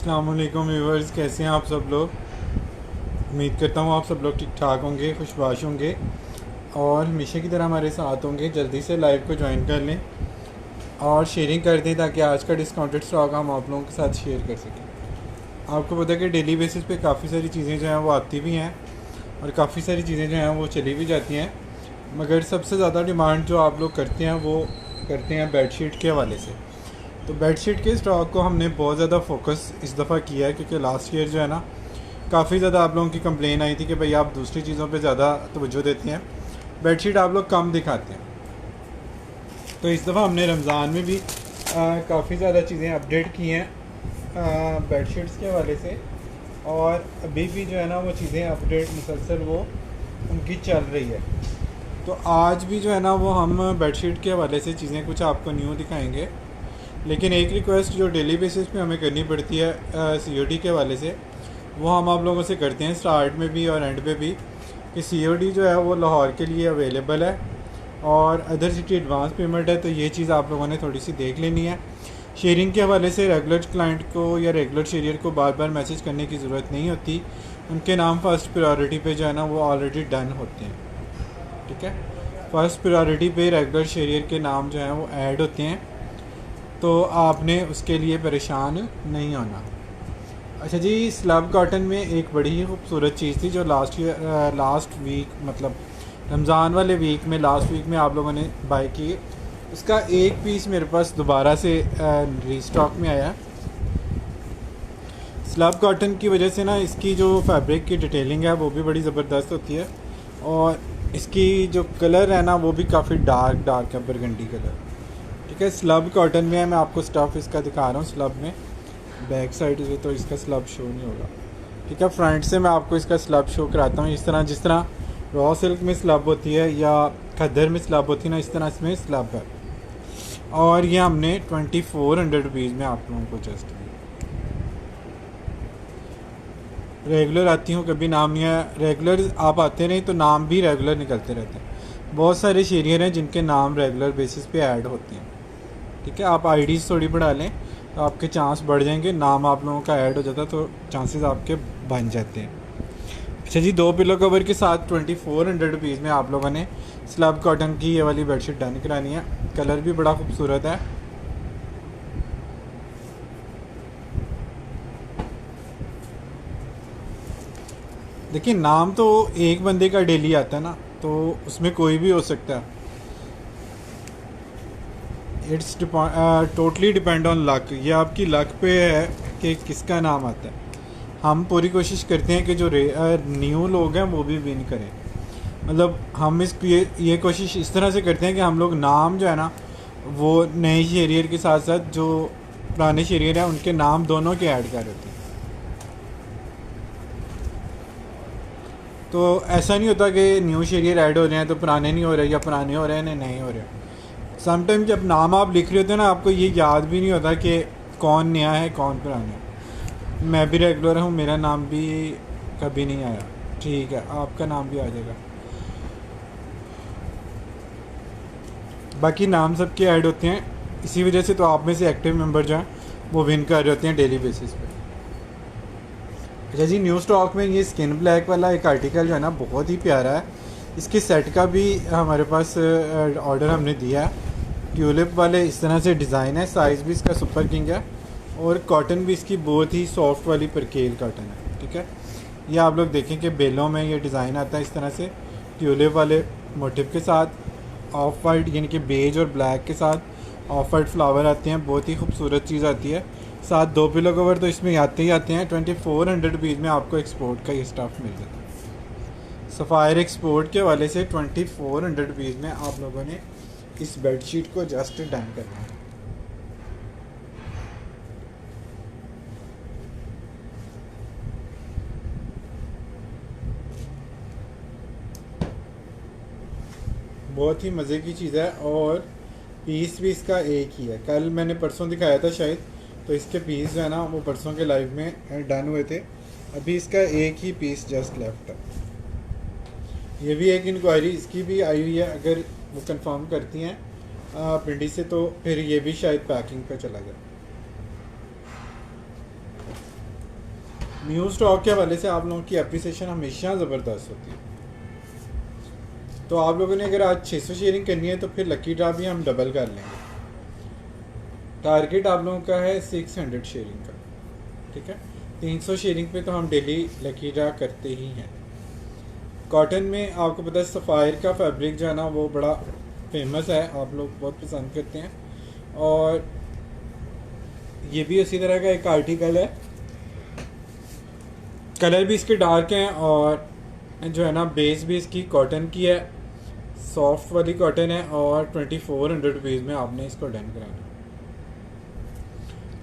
अस्सलाम वालेकुम व्यूवर्स, कैसे हैं आप सब लोग। उम्मीद करता हूँ आप सब लोग ठीक ठाक होंगे, खुशबाश होंगे और हमेशा की तरह हमारे साथ होंगे। जल्दी से लाइव को ज्वाइन कर लें और शेयरिंग कर दें ताकि आज का डिस्काउंटेड स्टॉक हम आप लोगों के साथ शेयर कर सकें। आपको पता है कि डेली बेसिस पे काफ़ी सारी चीज़ें जो हैं वो आती भी हैं और काफ़ी सारी चीज़ें जो हैं वो चली भी जाती हैं, मगर सबसे ज़्यादा डिमांड जो आप लोग करते हैं वो करते हैं बेडशीट के हवाले से। तो बेडशीट के स्टॉक को हमने बहुत ज़्यादा फोकस इस दफ़ा किया है क्योंकि लास्ट ईयर जो है ना काफ़ी ज़्यादा आप लोगों की कंप्लेन आई थी कि भाई आप दूसरी चीज़ों पे ज़्यादा तवज्जो देते हैं, बेडशीट आप लोग कम दिखाते हैं। तो इस दफ़ा हमने रमज़ान में भी काफ़ी ज़्यादा चीज़ें अपडेट की हैं बेडशीट्स के हवाले से, और अभी भी जो है ना वो चीज़ें अपडेट मुसलसल वो उनकी चल रही है। तो आज भी जो है ना वो हम बेडशीट के हवाले से चीज़ें कुछ आपको न्यू दिखाएंगे, लेकिन एक रिक्वेस्ट जो डेली बेसिस पे हमें करनी पड़ती है सीओडी के हवाले से, वो हम आप लोगों से करते हैं स्टार्ट में भी और एंड पे भी, कि सीओडी जो है वो लाहौर के लिए अवेलेबल है और अदर सिटी एडवांस पेमेंट है। तो ये चीज़ आप लोगों ने थोड़ी सी देख लेनी है। शेयरिंग के हवाले से रेगुलर क्लाइंट को या रेगुलर शेरियर को बार बार मैसेज करने की ज़रूरत नहीं होती, उनके नाम फर्स्ट प्रायोरिटी पे जो है ना वो ऑलरेडी डन होते हैं। ठीक है, फर्स्ट प्रायोरिटी पे रेगुलर शेरियर के नाम जो हैं वो ऐड होते हैं, तो आपने उसके लिए परेशान नहीं होना। अच्छा जी, स्लब कॉटन में एक बड़ी ही खूबसूरत चीज़ थी जो लास्ट वीक मतलब रमज़ान वाले वीक में लास्ट वीक में आप लोगों ने बाय की। उसका एक पीस मेरे पास दोबारा से रीस्टॉक में आया। स्लब कॉटन की वजह से ना इसकी जो फैब्रिक की डिटेलिंग है वो भी बड़ी ज़बरदस्त होती है और इसकी जो कलर है ना वो भी काफ़ी डार्क है, बरगंडी कलर। ठीक है, स्लब कॉटन में है। मैं आपको स्टफ़ इसका दिखा रहा हूँ। स्लब में बैक साइड से तो इसका स्लब शो नहीं होगा। ठीक है, फ्रंट से मैं आपको इसका स्लब शो कराता हूँ। जिस तरह रॉ सिल्क में स्लब होती है या खद्दर में स्लब होती है ना, इस तरह इसमें स्लब है। और ये हमने 2400 रुपीज़ में आप लोगों को जस्ट रेगुलर आती हूँ, कभी नाम नहीं है। रेगुलर आप आते नहीं तो नाम भी रेगुलर निकलते रहते हैं। बहुत सारे शेरियर हैं जिनके नाम रेगुलर बेसिस पे ऐड होते हैं। ठीक है, आप आईडीज़ थोड़ी बढ़ा लें तो आपके चांस बढ़ जाएंगे, नाम आप लोगों का ऐड हो जाता है तो चांसेस आपके बन जाते हैं। अच्छा जी, 2 पिलो कवर के साथ 2400 रुपीज़ में आप लोगों ने स्लब कॉटन की ये वाली बेडशीट डन करानी है। कलर भी बड़ा खूबसूरत है। देखिए, नाम तो एक बंदे का डेली आता है ना, तो उसमें कोई भी हो सकता है। It's totally depend on luck. ये आपकी लक पे है कि किसका नाम आता है। हम पूरी कोशिश करते हैं कि जो न्यू लोग हैं वो भी विन करें। मतलब हम ये कोशिश इस तरह से करते हैं कि हम लोग नाम जो है ना वो नए शेरियर के साथ साथ जो पुराने शेरियर हैं उनके नाम दोनों के ऐड कर देते हैं। तो ऐसा नहीं होता कि न्यू शेरियर ऐड हो रहे हैं तो पुराने नहीं हो रहे, या पुराने हो रहे हैं नहीं हो रहे। समटाइम जब नाम आप लिख रहे होते हैं ना, आपको ये याद भी नहीं होता कि कौन नया है कौन पुराना है। मैं भी रेगुलर हूँ, मेरा नाम भी कभी नहीं आया। ठीक है, आपका नाम भी आ जाएगा। बाकी नाम सबके ऐड होते हैं, इसी वजह से तो आप में से एक्टिव मेंबर जो हैं वो विन कर रहे होते हैं डेली बेसिस पे। अच्छा जी, न्यू स्टॉक में ये स्किन ब्लैक वाला एक आर्टिकल जो है ना बहुत ही प्यारा है। इसके सेट का भी हमारे पास ऑर्डर हमने दिया है। ट्यूलिप वाले इस तरह से डिज़ाइन है, साइज़ भी इसका सुपर किंग है और कॉटन भी इसकी बहुत ही सॉफ्ट वाली परकेल कॉटन है। ठीक है, ये आप लोग देखें कि बेलों में ये डिज़ाइन आता है इस तरह से ट्यूलिप वाले मोटिव के साथ, ऑफ वाइट यानी कि बेज और ब्लैक के साथ ऑफ वाइट फ्लावर आते हैं। बहुत ही खूबसूरत चीज़ आती है। साथ 2 पिलो कवर तो इसमें आते ही आते हैं। 2400 रुपीज़ में आपको एक्सपोर्ट का ये स्टफ़ मिल जाता है। सफ़ायर एक्सपोर्ट के हवाले से 2400 रुपीज़ में आप लोगों ने इस बेडशीट को जस्ट डन करना है। बहुत ही मज़े की चीज़ है और पीस भी इसका एक ही है। कल मैंने परसों दिखाया था शायद, तो इसके पीस जो है ना वो परसों के लाइव में डन हुए थे। अभी इसका एक ही पीस जस्ट लेफ्ट है। ये भी एक इंक्वायरी इसकी भी आई हुई है, अगर वो कंफर्म करती हैं पिंडी से तो फिर ये भी शायद पैकिंग पे चला जाए। न्यू स्टॉक के हवाले से आप लोगों की अप्रिसिएशन हमेशा ज़बरदस्त होती है। तो आप लोगों ने अगर आज 600 शेयरिंग करनी है तो फिर लकी ड्रा भी हम डबल कर लेंगे। टारगेट आप लोगों का है 600 शेयरिंग का, ठीक है। 300 शेयरिंग पे तो हम डेली लकी ड्रा करते ही हैं। कॉटन में आपको पता है सफ़ायर का फैब्रिक जो है ना वो बड़ा फेमस है, आप लोग बहुत पसंद करते हैं। और ये भी उसी तरह का एक आर्टिकल है, कलर भी इसके डार्क हैं और जो है ना बेस भी इसकी कॉटन की है, सॉफ्ट वाली कॉटन है। और 2400 रुपीज़ में आपने इसको डन कराना।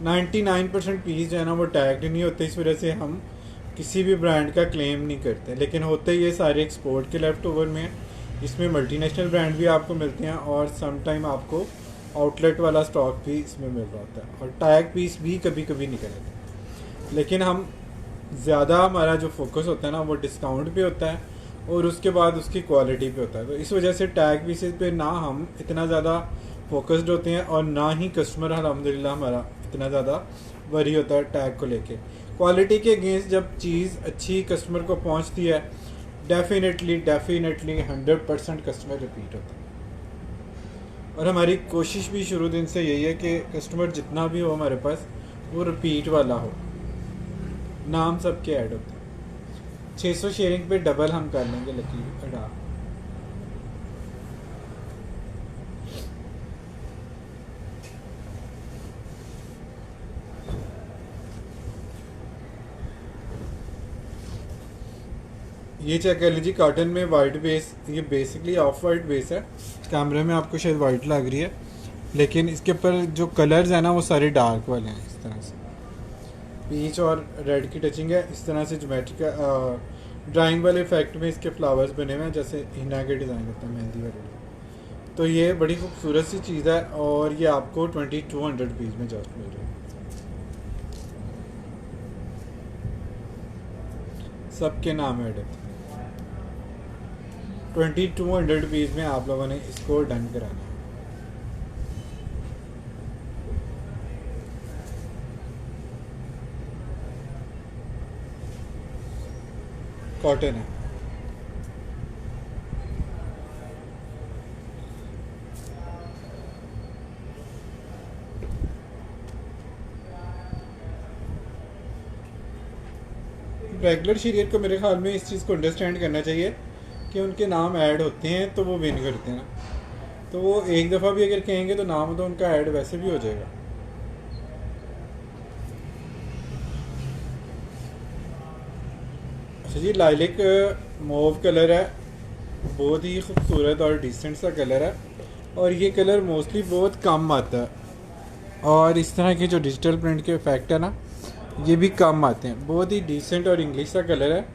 99% पीस जो है ना वो टैग्ड नहीं होते, इस वजह से हम किसी भी ब्रांड का क्लेम नहीं करते, लेकिन होते ये सारे एक्सपोर्ट के लेफ्ट ओवर में। इसमें मल्टीनेशनल ब्रांड भी आपको मिलते हैं और सम टाइम आपको आउटलेट वाला स्टॉक भी इसमें मिल रहा होता है, और टैग पीस भी कभी कभी निकल आते हैं। लेकिन हम ज़्यादा हमारा जो फोकस होता है ना वो डिस्काउंट पे होता है और उसके बाद उसकी क्वालिटी पे होता है। तो इस वजह से टैग पीसेस पे ना हम इतना ज़्यादा फोकस्ड होते हैं और ना ही कस्टमर अल्हम्दुलिल्लाह हमारा इतना ज़्यादा वरी होता है टैग को लेके। क्वालिटी के अगेंस्ट जब चीज़ अच्छी कस्टमर को पहुंचती है, डेफिनेटली 100% कस्टमर रिपीट होता है। और हमारी कोशिश भी शुरू दिन से यही है कि कस्टमर जितना भी हो हमारे पास वो रिपीट वाला हो, नाम सबके ऐड होते हैं। 600 शेयरिंग पे डबल हम कर लेंगे लकी ड्रा। ये चेक कर लीजिए, कॉटन में वाइट बेस, ये बेसिकली ऑफ वाइट बेस है। कैमरे में आपको शायद वाइट लग रही है, लेकिन इसके ऊपर जो कलर्स हैं ना वो सारे डार्क वाले हैं। इस तरह से पीच और रेड की टचिंग है, इस तरह से ज्योमेट्रिक ड्राइंग वाले इफेक्ट में इसके फ्लावर्स बने हुए हैं, जैसे हिना के डिज़ाइन होता है मेहंदी वाले। तो ये बड़ी खूबसूरत सी चीज़ है और ये आपको 2200 रुपीज़ में जस्ट मिल रही है। सबके नाम ऐड है। 2200 रुपीज़ में आप लोगों ने इसको डन कराना है। कॉटन है। रेगुलर शरीयत को मेरे ख्याल में इस चीज़ को अंडरस्टैंड करना चाहिए कि उनके नाम ऐड होते हैं तो वो विन करते हैं ना। तो वो एक दफ़ा भी अगर कहेंगे तो नाम तो उनका ऐड वैसे भी हो जाएगा। अच्छा जी, लाइलिक मोव कलर है, बहुत ही खूबसूरत और डिसेंट सा कलर है और ये कलर मोस्टली बहुत कम आता है। और इस तरह के जो डिजिटल प्रिंट के इफेक्ट है ना ये भी कम आते हैं। बहुत ही डिसेंट और इंग्लिश सा कलर है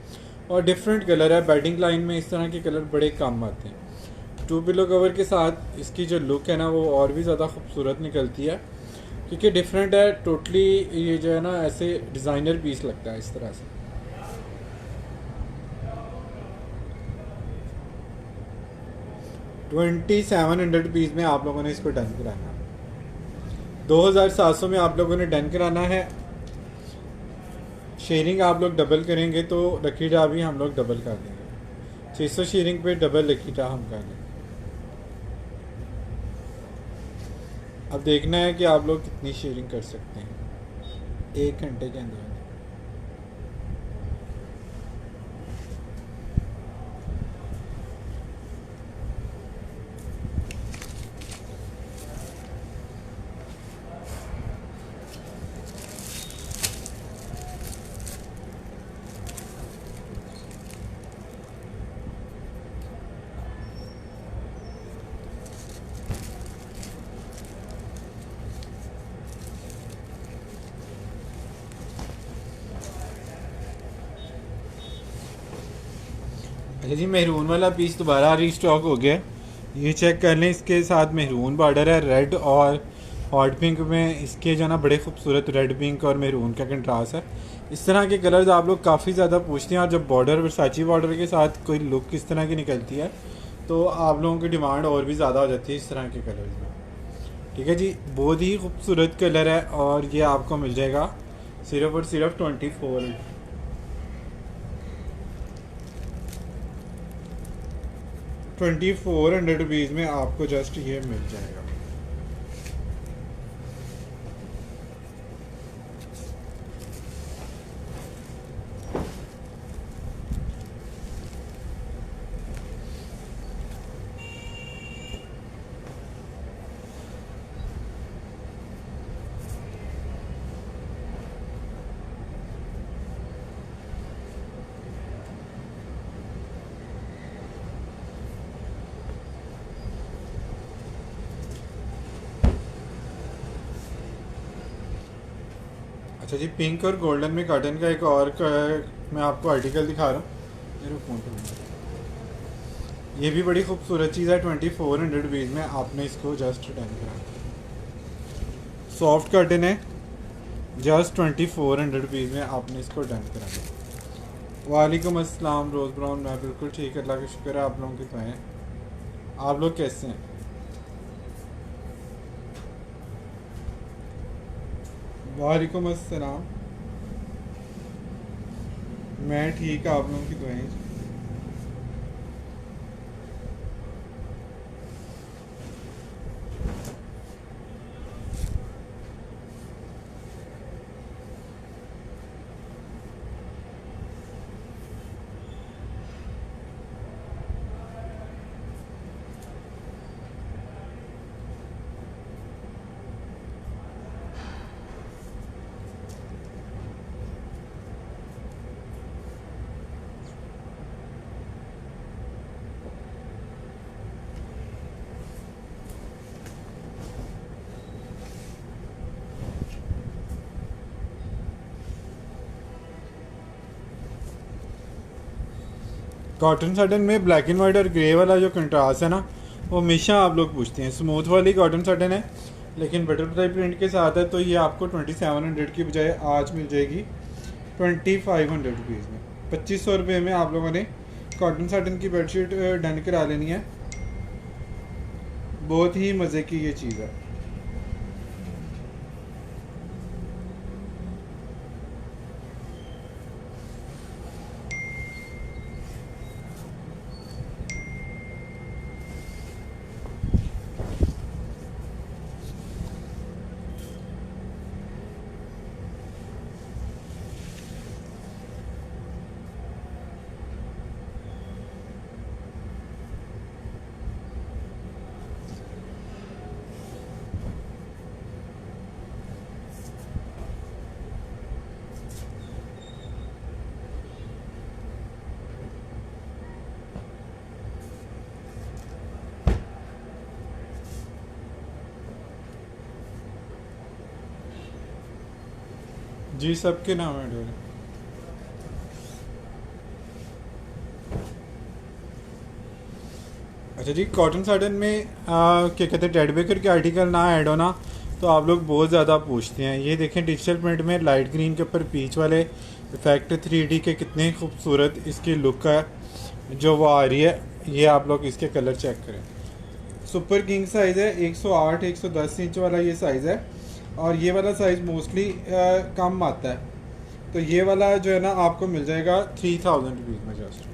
और डिफरेंट कलर है। बेडिंग लाइन में इस तरह के कलर बड़े कम आते हैं। 2 पिलो कवर के साथ इसकी जो लुक है ना वो और भी ज़्यादा खूबसूरत निकलती है क्योंकि डिफरेंट है टोटली। ये जो है ना ऐसे डिज़ाइनर पीस लगता है इस तरह से। ₹2700 में आप लोगों ने इसको डन कराना है। 2700 में आप लोगों ने डन कराना है। शेयरिंग आप लोग डबल करेंगे तो लकी ड्रा भी हम लोग डबल कर देंगे। 600 शेयरिंग पे डबल लकी ड्रा हम कर देंगे। अब देखना है कि आप लोग कितनी शेयरिंग कर सकते हैं 1 घंटे के अंदर। अच्छा जी, मेहरून वाला पीस दोबारा रीस्टॉक हो गया। ये चेक कर लें, इसके साथ मेहरून बॉर्डर है, रेड और हॉट पिंक में इसके जो ना बड़े खूबसूरत रेड पिंक और मेहरून का कंट्रास्ट है। इस तरह के कलर्स आप लोग काफ़ी ज़्यादा पूछते हैं और जब बॉर्डर वर्साची बॉर्डर के साथ कोई लुक इस तरह की निकलती है तो आप लोगों की डिमांड और भी ज़्यादा हो जाती है इस तरह के कलर्स में। ठीक है जी, बहुत ही खूबसूरत कलर है और ये आपको मिल जाएगा सिर्फ और सिर्फ 2400 ₹2400 में आपको जस्ट ये मिल जाएगा। अच्छा जी, पिंक और गोल्डन में कॉटन का एक और मैं आपको आर्टिकल दिखा रहा हूँ। मेरे फ़ोन पे ये भी बड़ी खूबसूरत चीज़ है। ₹2400 में आपने इसको जस्ट डन करा। सॉफ्ट कॉटन है, जस्ट ₹2400 में आपने इसको डन करा। वालेकुम अस्सलाम रोज़ ब्राउन, मैं बिल्कुल ठीक, अल्लाह का शुक्र है। आप लोगों की दुआएं। आप लोग कैसे हैं? वालेकुम अस्सलाम, मैं ठीक, आप लोगों की दुआएं। कॉटन साटन में ब्लैक एंड वाइट और ग्रे वाला जो कंट्रास्ट है ना, वो हमेशा आप लोग पूछते हैं। स्मूथ वाली कॉटन साटन है लेकिन बटरफ्लाई प्रिंट के साथ है, तो ये आपको 2700 की बजाय आज मिल जाएगी ₹2500 में। ₹2500 में आप लोगों ने कॉटन साटन की बेडशीट डन करा लेनी है। बहुत ही मज़े की ये चीज़ है। जी, सबके नाम है डोरे। अच्छा जी, कॉटन साटन में क्या कहते हैं, टेड बेकर के आर्टिकल ना ऐड होना तो आप लोग बहुत ज़्यादा पूछते हैं। ये देखें, डिजिटल प्रिंट में लाइट ग्रीन के ऊपर पीच वाले इफेक्ट 3D के कितने खूबसूरत इसकी लुक है जो वो आ रही है। ये आप लोग इसके कलर चेक करें। सुपर किंग साइज़ है, 108 110 इंच वाला ये साइज़ है, और ये वाला साइज़ मोस्टली कम आता है। तो ये वाला जो है ना आपको मिल जाएगा ₹3000 में, जस्ट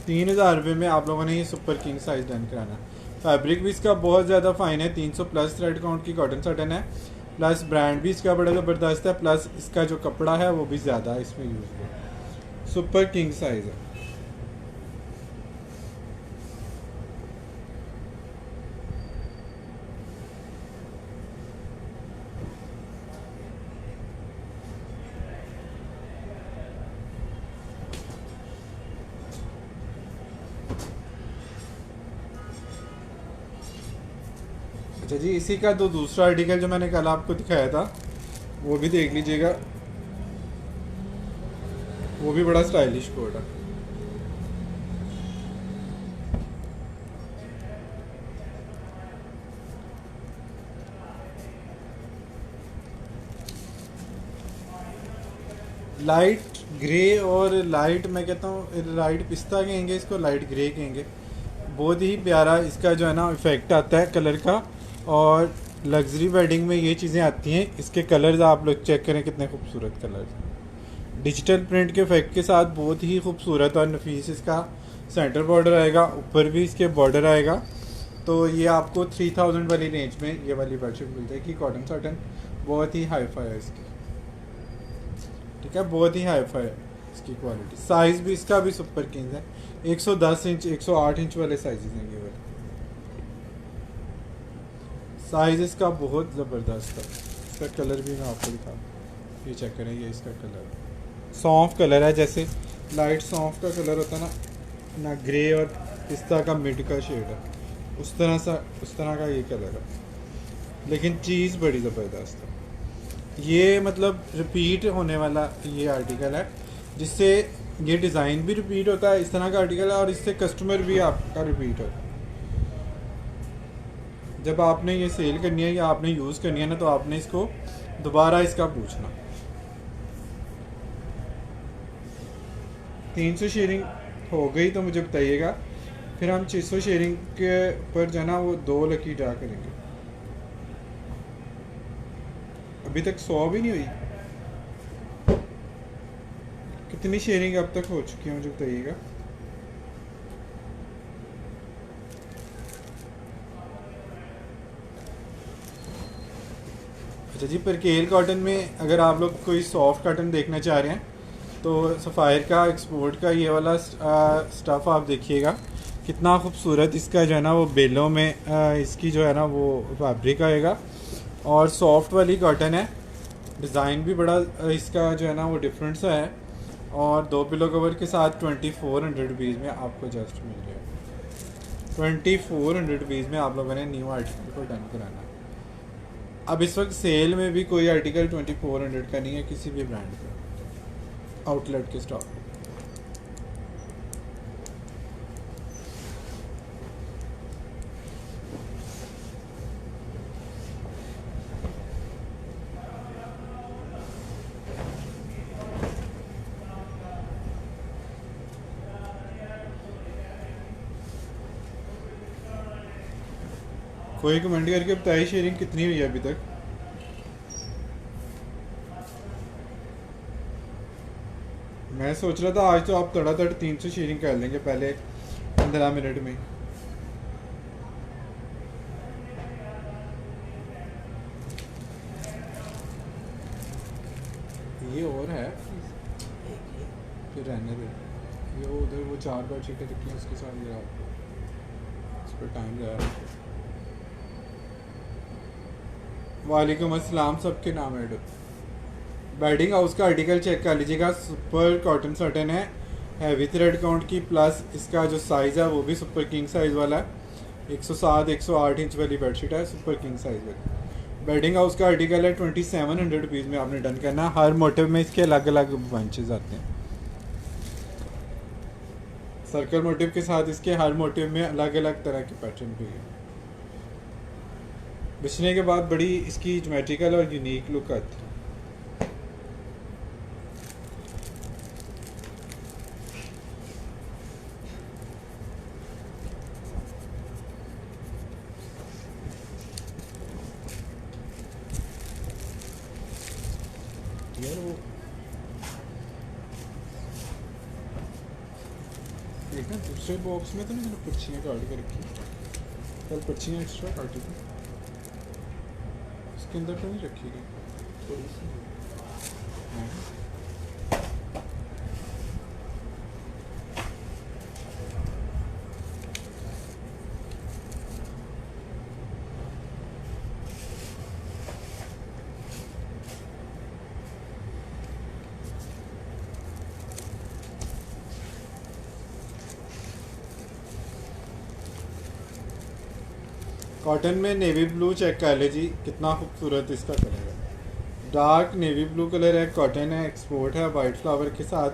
₹3000 में आप लोगों ने ये सुपर किंग साइज़ डन कराना। फैब्रिक भी इसका बहुत ज़्यादा फाइन है, 300 प्लस थ्रेड काउंट की कॉटन साटन है, प्लस ब्रांड भी इसका बड़ा ज़बरदस्त है, प्लस इसका जो कपड़ा है वो भी ज़्यादा इसमें यूज़ है। सुपर किंग साइज़ है। अच्छा जी, इसी का तो दूसरा आर्टिकल जो मैंने कल आपको दिखाया था वो भी देख लीजिएगा, वो भी बड़ा स्टाइलिश कोट है। लाइट ग्रे और लाइट, मैं कहता हूँ लाइट पिस्ता कहेंगे इसको, लाइट ग्रे कहेंगे। बहुत ही प्यारा इसका जो है ना इफेक्ट आता है कलर का, और लग्जरी वेडिंग में ये चीज़ें आती हैं। इसके कलर्स आप लोग चेक करें, कितने खूबसूरत कलर्स, डिजिटल प्रिंट के इफेक्ट के साथ बहुत ही खूबसूरत और नफीस इसका सेंटर बॉर्डर आएगा, ऊपर भी इसके बॉर्डर आएगा। तो ये आपको 3000 वाली रेंज में ये वाली बेडशीट मिल जाएगी। कॉटन साटन बहुत ही हाई फाई है इसकी, ठीक है, बहुत ही हाई फाई है इसकी क्वालिटी। साइज़ भी इसका भी सुपर किंग है, 110 इंच 108 इंच वाले साइजेस हैं ये वाले। साइज़ इसका बहुत ज़बरदस्त है। इसका कलर भी मैं आपको दिखा, ये चेक करें, ये इसका कलर सॉफ्ट कलर है, जैसे लाइट सॉफ्ट का कलर होता है ना ग्रे और पिस्ता का मिड का शेड है, उस तरह का ये कलर है, लेकिन चीज़ बड़ी ज़बरदस्त है। ये मतलब रिपीट होने वाला ये आर्टिकल है, जिससे ये डिज़ाइन भी रिपीट होता है, इस तरह का आर्टिकल है, और इससे कस्टमर भी आपका रिपीट होता है। जब आपने ये सेल करनी है या आपने यूज़ करनी है ना, तो आपने इसको दोबारा इसका पूछना। 300 शेयरिंग हो गई तो मुझे बताइएगा, फिर हम 600 शेयरिंग के पर जो है ना वो 2 लकी ड्रा करेंगे। अभी तक 100 भी नहीं हुई। कितनी शेयरिंग अब तक हो चुकी है मुझे बताइएगा। अच्छा जी, परकेल कॉटन में अगर आप लोग कोई सॉफ्ट कॉटन देखना चाह रहे हैं तो सफ़ायर का एक्सपोर्ट का ये वाला स्टफ़ आप देखिएगा, कितना खूबसूरत इसका जो है ना वो बेलों में इसकी जो है ना वो फैब्रिक आएगा, और सॉफ्ट वाली कॉटन है। डिज़ाइन भी बड़ा इसका जो है ना वो डिफरेंट सा है, और 2 पिलो कवर के साथ 2400 रुपीज़ में आपको जस्ट मिल जाएगा। 2400 रुपीज़ में आप लोगों ने न्यू आर्टिकल को डन कराना है। अब इस वक्त सेल में भी कोई आर्टिकल 2400 का नहीं है किसी भी ब्रांड का, आउटलेट के स्टॉक। कोई कमेंट करके बताइए शेयरिंग कितनी हुई है अभी तक। मैं सोच रहा था आज तो आप तड़ातड़ 300 शेयरिंग कर लेंगे पहले 15 मिनट में। ये और है, फिर रहने दे। ये उधर वो 4 बेडशीटें रखी हैं उसके साथ ये उस पर टाइम जा रहा है। वालेकुम अस्सलाम, सबके नाम ऐड। बेडिंग हाउस का आर्टिकल चेक कर लीजिएगा, सुपर कॉटन सर्टन है, हैवी थ्रेड काउंट की, प्लस इसका जो साइज़ है वो भी सुपर किंग साइज़ वाला है। 107 108 इंच वाली बेडशीट है, सुपर किंग साइज़ वाली। बेडिंग हाउस का आर्टिकल है, 2700 रुपीज़ में आपने डन करना है। हर मोटिव में इसके अलग अलग बंचेस आते हैं, सर्कल मोटिव के साथ इसके हर मोटिव में अलग अलग तरह के पैटर्न भी है। बिछने के बाद बड़ी इसकी ज्योमेट्रिकल और यूनिक लुक आती है। यार वो एक ना दूसरे बॉक्स में तो नहीं मैंने पर्चियाँ काट के रखी, कल पर्चियाँ एक्स्ट्रा काटी थी, इसके अंदर तो नहीं रखी गई थोड़ी सी। हाँ। कॉटन में नेवी ब्लू चेक कर ले जी, कितना खूबसूरत इसका कलर है। डार्क नेवी ब्लू कलर है, कॉटन है, एक्सपोर्ट है, वाइट फ्लावर के साथ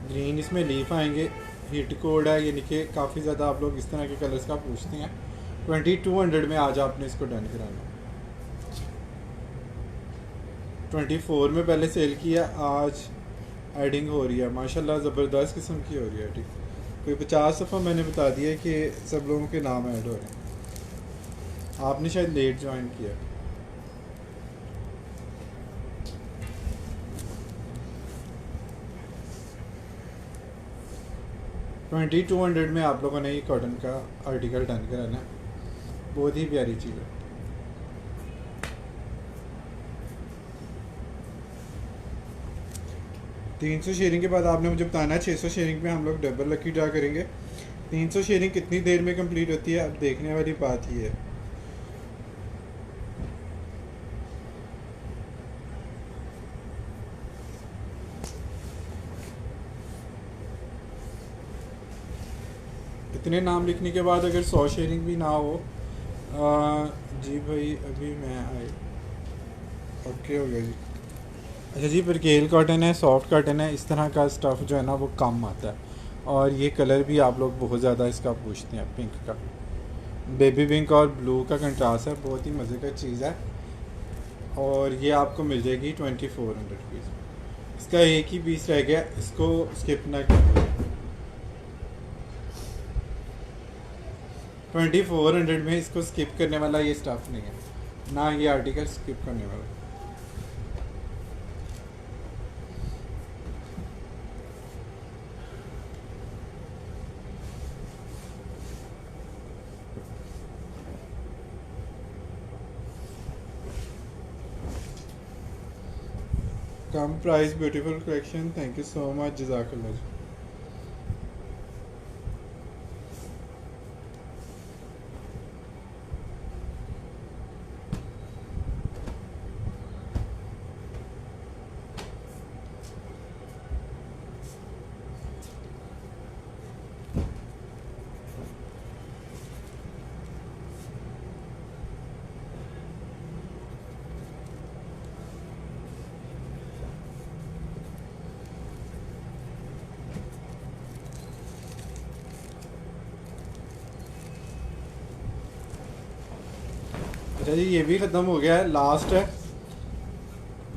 ग्रीन इसमें लीफ आएंगे। हीट कोड है, यानी कि काफ़ी ज़्यादा आप लोग इस तरह के कलर्स का पूछते हैं। 2200 में आज आपने इसको डन कराना। 24 में पहले सेल किया, आज एडिंग हो रही है, माशाल्लाह ज़बरदस्त किस्म की हो रही है एडिंग। कोई 50 दफ़ा मैंने बता दिया कि सब लोगों के नाम ऐड हो रहे हैं, आपने शायद लेट ज्वाइन किया। 2200 में आप लोगों ने ये कॉटन का आर्टिकल डन कराना है। बहुत ही प्यारी चीज़ है। तीन सौ शेयरिंग के बाद आपने मुझे बताना है 600 शेयरिंग पे हम लोग डबल लकी ड्रा करेंगे। 300 शेयरिंग कितनी देर में कंप्लीट होती है, अब देखने वाली बात ही है। इतने नाम लिखने के बाद अगर 100 शेयरिंग भी ना हो, जी भाई अभी मैं आए, ओके हो गया जी। अच्छा जी, परकेल कॉटन है, सॉफ्ट कॉटन है, इस तरह का स्टफ़ जो है ना वो कम आता है। और ये कलर भी आप लोग बहुत ज़्यादा इसका पूछते हैं, पिंक का, बेबी पिंक और ब्लू का कंट्रास्ट है, बहुत ही मज़े का चीज़ है। और ये आपको मिल जाएगी 2400 रुपीज़। इसका एक ही पीस रह गया, इसको स्किप ना कीजिए। 2400 में इसको स्किप करने वाला ये स्टफ़ नहीं है, ना ये आर्टिकल स्किप करने वाला। कम price beautiful collection, thank you so much, जज़ाकल्लाह जी। अच्छा जी, ये भी ख़त्म हो गया है, लास्ट है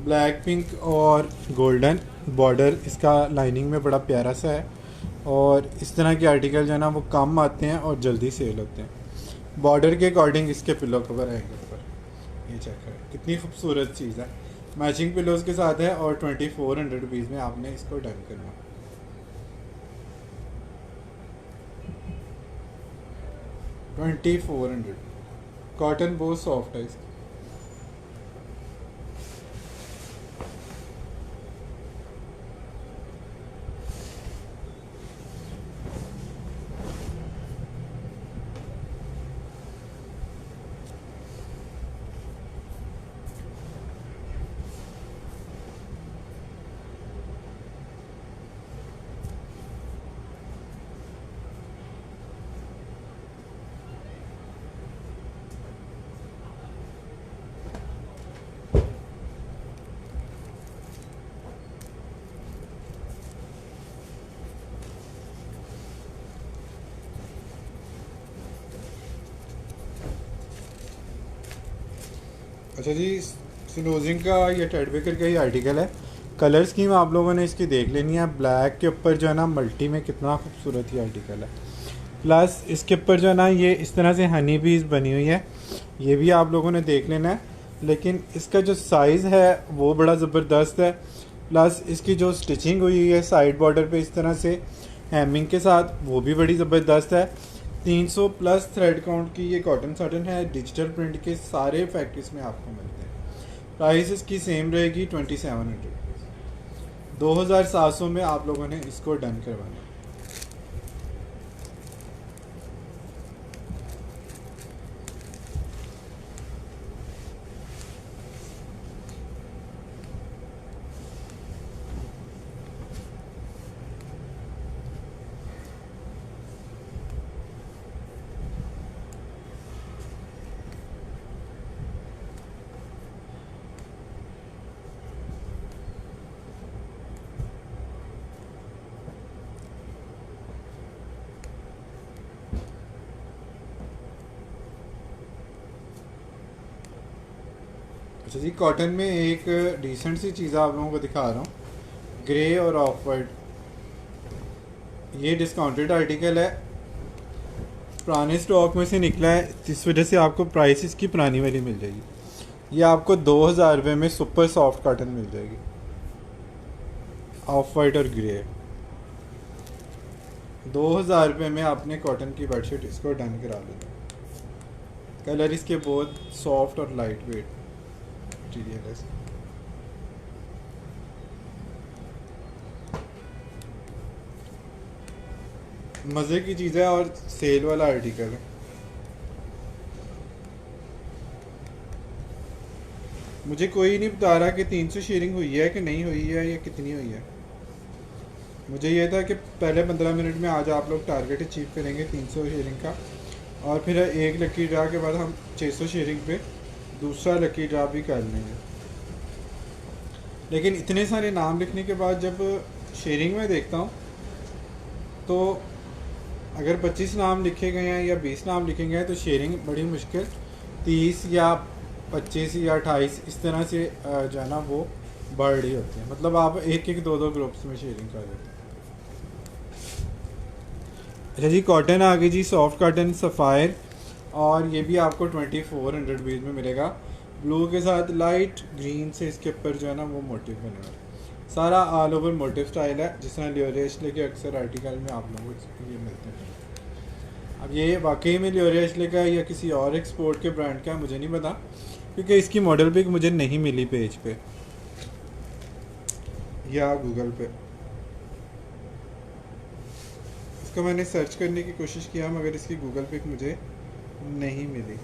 ब्लैक पिंक और गोल्डन बॉर्डर, इसका लाइनिंग में बड़ा प्यारा सा है। और इस तरह के आर्टिकल जो है ना वो कम आते हैं और जल्दी सेल होते हैं। बॉर्डर के अकॉर्डिंग इसके पिलो कवर आएंगे ऊपर, ये चेक करें कितनी खूबसूरत चीज़ है। मैचिंग पिलोज़ के साथ है और 2400 रुपीज़ में आपने इसको डन करना। 2400, कॉटन बहुत सॉफ्ट है इसकी। अच्छा जी, स्नोजिंग का ये टेडबेकर का ही आर्टिकल है। कलर स्कीम आप लोगों ने इसकी देख लेनी है। ब्लैक के ऊपर जो है ना मल्टी में कितना खूबसूरत ये आर्टिकल है। प्लस इसके ऊपर जो है ना ये इस तरह से हनी बीज बनी हुई है, ये भी आप लोगों ने देख लेना है। लेकिन इसका जो साइज़ है वो बड़ा ज़बरदस्त है। प्लस इसकी जो स्टिचिंग हुई है साइड बॉर्डर पे इस तरह से हैमिंग के साथ, वो भी बड़ी ज़बरदस्त है। 300 प्लस थ्रेड काउंट की ये कॉटन साटन है, डिजिटल प्रिंट के सारे फैक्ट्रीज में आपको मिलते हैं। प्राइस इसकी सेम रहेगी 2700, 2700 में आप लोगों ने इसको डन करवाना। अच्छा जी, कॉटन में एक डिसेंट सी चीज़ आप लोगों को दिखा रहा हूँ, ग्रे और ऑफ वाइट। ये डिस्काउंटेड आर्टिकल है, पुराने स्टॉक में से निकला है, इस वजह से आपको प्राइस इसकी पुरानी वाली मिल जाएगी। ये आपको 2000 रुपये में सुपर सॉफ्ट कॉटन मिल जाएगी, ऑफ वाइट और ग्रे। ₹2000 में आपने कॉटन की बेडशीट इसको डन करा ली। कलर इसके बहुत सॉफ्ट और लाइट वेट मटीरियल है। मज़े की चीज़ है और सेल वाला आर्टिकल है। मुझे कोई नहीं बता रहा कि 300 शेयरिंग हुई है कि नहीं हुई है या कितनी हुई है। मुझे ये था कि पहले 15 मिनट में आज आप लोग टारगेट अचीव करेंगे 300 शेयरिंग का, और फिर एक लकी ड्रा के बाद हम 600 शेयरिंग पे दूसरा लकी ड्रा भी कर लेंगे। लेकिन इतने सारे नाम लिखने के बाद जब शेयरिंग में देखता हूँ तो अगर 25 नाम लिखे गए हैं या 20 नाम लिखे गए हैं तो शेयरिंग बड़ी मुश्किल 30 या 25 या 28 इस तरह से जो है ना वो बढ़ रही होती है। मतलब आप एक एक दो ग्रुप्स में शेयरिंग कर देते हैं। अच्छा जी, कॉटन आ गई जी, सॉफ्ट कॉटन सफ़ायर, और ये भी आपको 2400 रुपीज़ में मिलेगा। ब्लू के साथ लाइट ग्रीन से इसके ऊपर जो है ना वो मोटिव बने हुए हैं। सारा ऑल ओवर मोटिव स्टाइल है, जिस तरह लियोरेशले के अक्सर आर्टिकल में आप लोगों को ये मिलते हैं। अब ये वाकई में लियोरेशले का या किसी और एक्सपोर्ट के ब्रांड का मुझे नहीं पता, क्योंकि इसकी मॉडल पिक मुझे नहीं मिली पेज पे या गूगल पे। इसको मैंने सर्च करने की कोशिश किया मगर इसकी गूगल पिक मुझे नहीं मिली।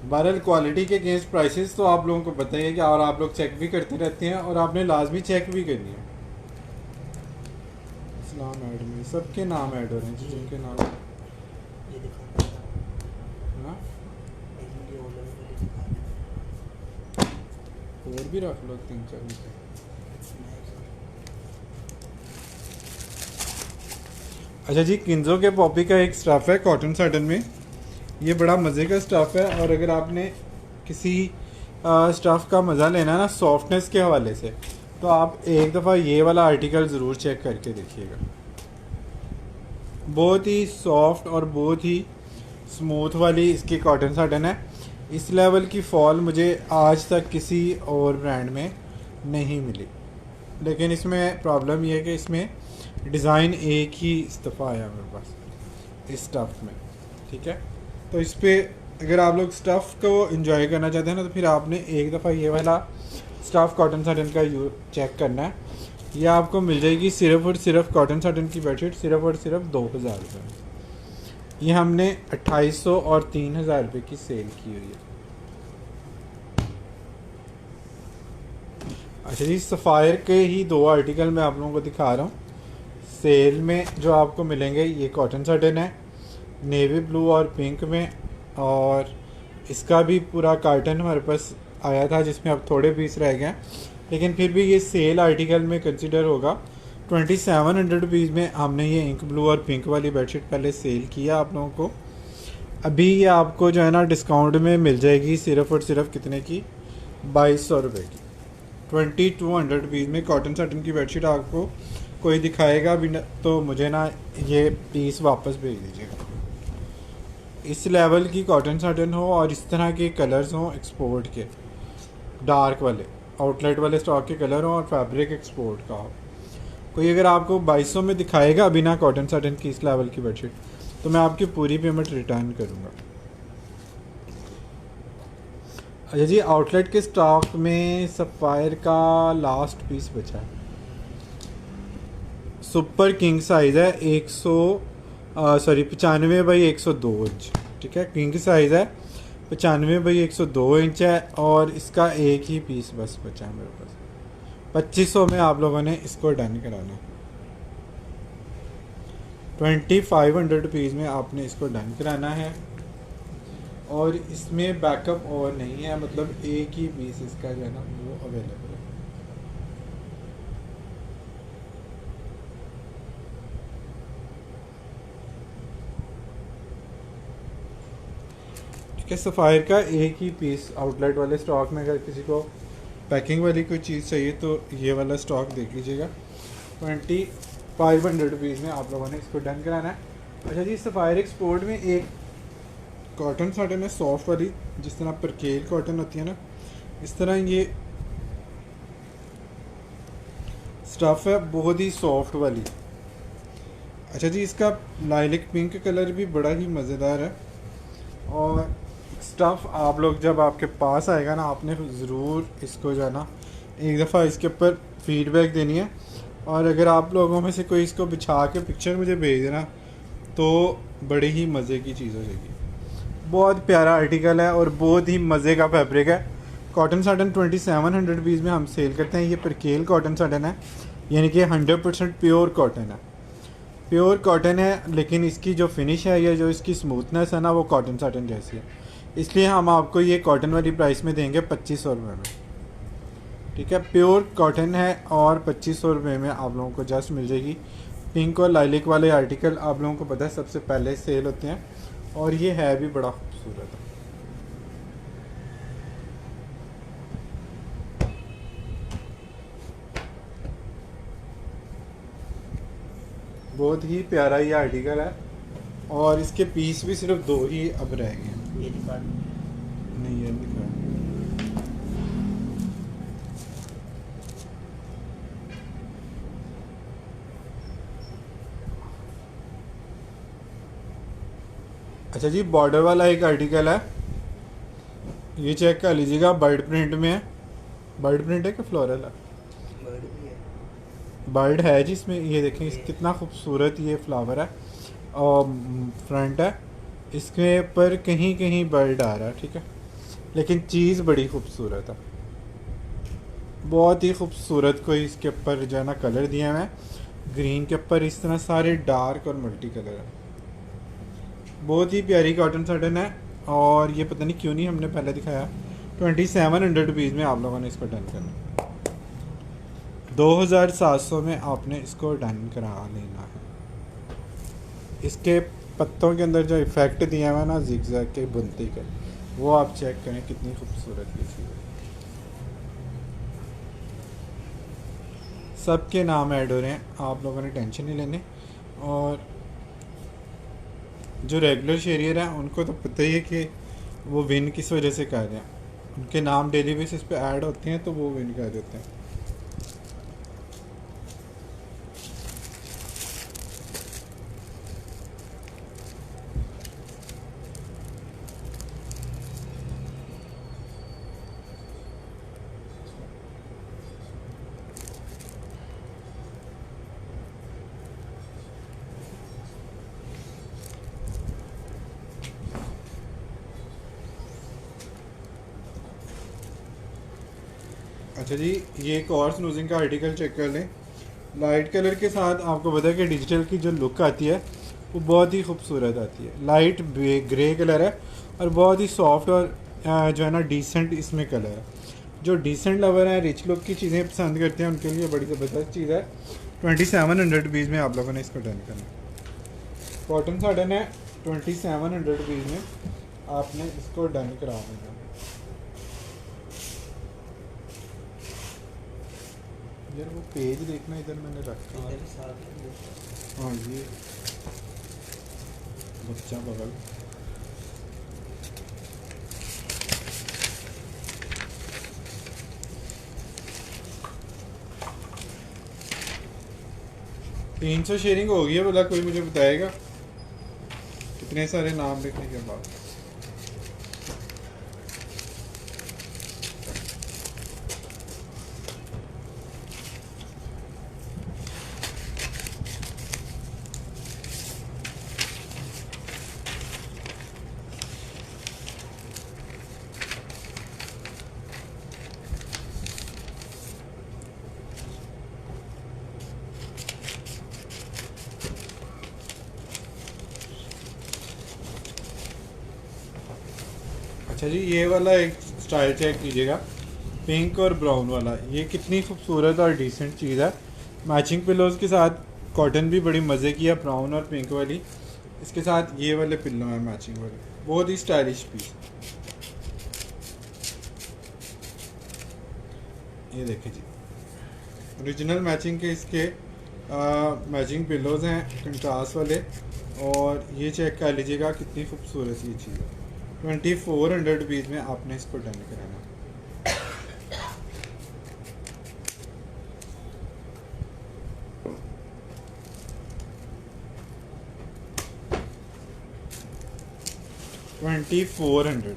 बहरहाल क्वालिटी के अगेंस्ट प्राइसेस तो आप लोगों को पता ही है कि, और आप लोग चेक भी करते रहते हैं और आपने लाजमी चेक भी करनी है। इस्लाम ऐड में सबके नाम ऐड हो रहे हैं जिनके नाम ये दिखा हाँ, ये ऑर्डर में दिखा और भी रख लो 3-4 रुपये। अच्छा जी, किंजो के पॉपी का एक स्टफ़ है कॉटन साटन में, ये बड़ा मज़े का स्टफ़ है। और अगर आपने किसी स्टफ़ का मज़ा लेना है ना सॉफ्टनेस के हवाले से, तो आप एक दफ़ा ये वाला आर्टिकल ज़रूर चेक करके देखिएगा। बहुत ही सॉफ्ट और बहुत ही स्मूथ वाली इसकी कॉटन साटन है। इस लेवल की फॉल मुझे आज तक किसी और ब्रांड में नहीं मिली। लेकिन इसमें प्रॉब्लम ये है कि इसमें डिज़ाइन एक ही दफ़ा आया मेरे पास इस स्टफ़ में, ठीक है। तो इस पर अगर आप लोग स्टफ़ को एंजॉय करना चाहते हैं ना, तो फिर आपने एक दफ़ा ये वाला स्टफ़ कॉटन साटन का चेक करना है। ये आपको मिल जाएगी सिर्फ और सिर्फ कॉटन साटन की बेडशीट सिर्फ और सिर्फ 2000 रुपये में। ये हमने 2800 और 3000 रुपये की सेल की हुई है। अच्छा जी, सफ़ायर के ही 2 आर्टिकल मैं आप लोगों को दिखा रहा हूँ सेल में जो आपको मिलेंगे। ये कॉटन साटन है नेवी ब्लू और पिंक में, और इसका भी पूरा कार्टन हमारे पास आया था जिसमें अब थोड़े पीस रह गए, लेकिन फिर भी ये सेल आर्टिकल में कंसिडर होगा। 2700 रुपीज़ में हमने ये इंक ब्लू और पिंक वाली बेडशीट पहले सेल किया आप लोगों को। अभी ये आपको जो है ना डिस्काउंट में मिल जाएगी सिर्फ और सिर्फ कितने की, 2200 रुपये की। 2200 रुपीज़ में कॉटन साटन की बेडशीट आपको कोई दिखाएगा भी न, तो मुझे ना ये पीस वापस भेज दीजिएगा। इस लेवल की कॉटन साटन हो और इस तरह के कलर्स हों एक्सपोर्ट के, डार्क वाले आउटलेट वाले स्टॉक के कलर हों और फैब्रिक एक्सपोर्ट का हो। कोई अगर आपको 2200 में दिखाएगा बिना कॉटन साटन की इस लेवल की बेडशीट, तो मैं आपकी पूरी पेमेंट रिटर्न करूँगा। अच्छा जी, आउटलेट के स्टॉक में सफ़ायर का लास्ट पीस बचा है। सुपर किंग साइज़ है 95 बाई 102 इंच, ठीक है। किंग साइज़ है 95 बाई 102 इंच है, और इसका एक ही पीस बस बचा है मेरे पास। 2500 में आप लोगों ने इसको डन कराना। 2500 रुपीज़ में आपने इसको डन कराना है, और इसमें बैकअप और नहीं है, मतलब एक ही पीस इसका जो है ना वो अवेलेबल है। ठीक है, सफ़ायर का एक ही पीस आउटलेट वाले स्टॉक में, अगर किसी को पैकिंग वाली कोई चीज़ चाहिए तो ये वाला स्टॉक देख लीजिएगा। 2500 रुपीज़ में आप लोगों ने इसको डन कराना है। अच्छा जी, सफ़ायर एक्सपोर्ट में एक कॉटन साटन है सॉफ्ट वाली, जिस तरह परकेल कॉटन होती है ना, इस तरह ये स्टफ़ है, बहुत ही सॉफ्ट वाली। अच्छा जी, इसका लाइलिक पिंक कलर भी बड़ा ही मज़ेदार है। और स्टफ़ आप लोग जब आपके पास आएगा ना, आपने ज़रूर इसको जो है ना एक दफ़ा इसके ऊपर फीडबैक देनी है। और अगर आप लोगों में से कोई इसको बिछा के पिक्चर मुझे भेज देना तो बड़े ही मज़े की चीज़ हो जाएगी। बहुत प्यारा आर्टिकल है और बहुत ही मज़े का फैब्रिक है। कॉटन साटन 2700 रुपीज़ में हम सेल करते हैं। ये परकेल कॉटन साटन है, यानी कि 100% प्योर कॉटन है। प्योर कॉटन है, लेकिन इसकी जो फिनिश है या जो इसकी स्मूथनेस है ना, वो कॉटन साटन जैसी है। इसलिए हम आपको ये कॉटन वाली प्राइस में देंगे 2500 रुपये में। ठीक है, प्योर कॉटन है और 2500 रुपये में आप लोगों को जस्ट मिल जाएगी। पिंक और लाइलिक वाले आर्टिकल आप लोगों को पता है सबसे पहले सेल होते हैं, और ये है भी बड़ा खूबसूरत है। बहुत ही प्यारा ये आर्टिकल है, और इसके पीस भी सिर्फ 2 ही अब रह गए हैं। ये दिखा दो। नहीं, ये दिखा। अच्छा जी, बॉर्डर वाला एक आर्टिकल है, ये चेक कर लीजिएगा। बर्ड प्रिंट में है। बर्ड प्रिंट है कि फ्लोरल है? बर्ड भी है। बर्ड है जिसमें, ये देखें इस कितना खूबसूरत ये फ्लावर है और फ्रंट है। इसके पर कहीं कहीं बर्ड आ रहा है, ठीक है, लेकिन चीज़ बड़ी खूबसूरत है। बहुत ही खूबसूरत कोई इसके ऊपर जो है ना कलर दिया हुआ है। ग्रीन के ऊपर इस तरह सारे डार्क और मल्टी कलर है। बहुत ही प्यारी कॉटन साटन है, और ये पता नहीं क्यों नहीं हमने पहले दिखाया। 2700 रुपीज़ में आप लोगों ने इसको डन करना। 2700 में आपने इसको डन करा लेना है। इसके पत्तों के अंदर जो इफ़ेक्ट दिया हुआ है ना जिगजैग के बुनती के, वो आप चेक करें कितनी खूबसूरत ये चीज़ है। सबके नाम ऐड हो रहे हैं, आप लोगों ने टेंशन नहीं लेने। और जो रेगुलर शेरियर हैं उनको तो पता ही है कि वो विन किस वजह से कर रहे हैं। उनके नाम डेली बेसिस पे ऐड होते हैं तो वो विन कर देते हैं। अच्छा जी, ये एक और स्नूजिंग का आर्टिकल चेक कर लें। लाइट कलर के साथ आपको पता है कि डिजिटल की जो लुक आती है वो बहुत ही खूबसूरत आती है। लाइट ग्रे कलर है और बहुत ही सॉफ्ट और जो है ना डिसेंट इसमें कलर है। जो डिसेंट लवर हैं, रिच लुक की चीज़ें पसंद करते हैं, उनके लिए बड़ी ज़बरदस्त चीज़ है। 2700 रुपीज़ में आप लोगों ने इसको डन करना। कॉटन साटन है, 2700 रुपीज़ में आपने इसको डन करा देना। यार वो पेज देखना, इधर मैंने रखा है। इधर साथ में हाँ, ये बच्चा बगल। तीन सौ शेयरिंग हो गई है, बोला कोई मुझे बताएगा कितने सारे नाम लिखने के बाद। अच्छा जी, ये वाला एक स्टाइल चेक कीजिएगा, पिंक और ब्राउन वाला। ये कितनी खूबसूरत और डिसेंट चीज़ है। मैचिंग पिलोज़ के साथ कॉटन भी बड़ी मज़े की है, ब्राउन और पिंक वाली। इसके साथ ये वाले पिल्लो हैं मैचिंग वाले, बहुत ही स्टाइलिश पीस। ये देखिए जी, ओरिजिनल मैचिंग के इसके मैचिंग पिलोज हैं कंट्रास्ट वाले। और ये चेक कर लीजिएगा कितनी खूबसूरत ये चीज़ है। 2400 रुपीज़ में आपने इसको डन कराना। $2400।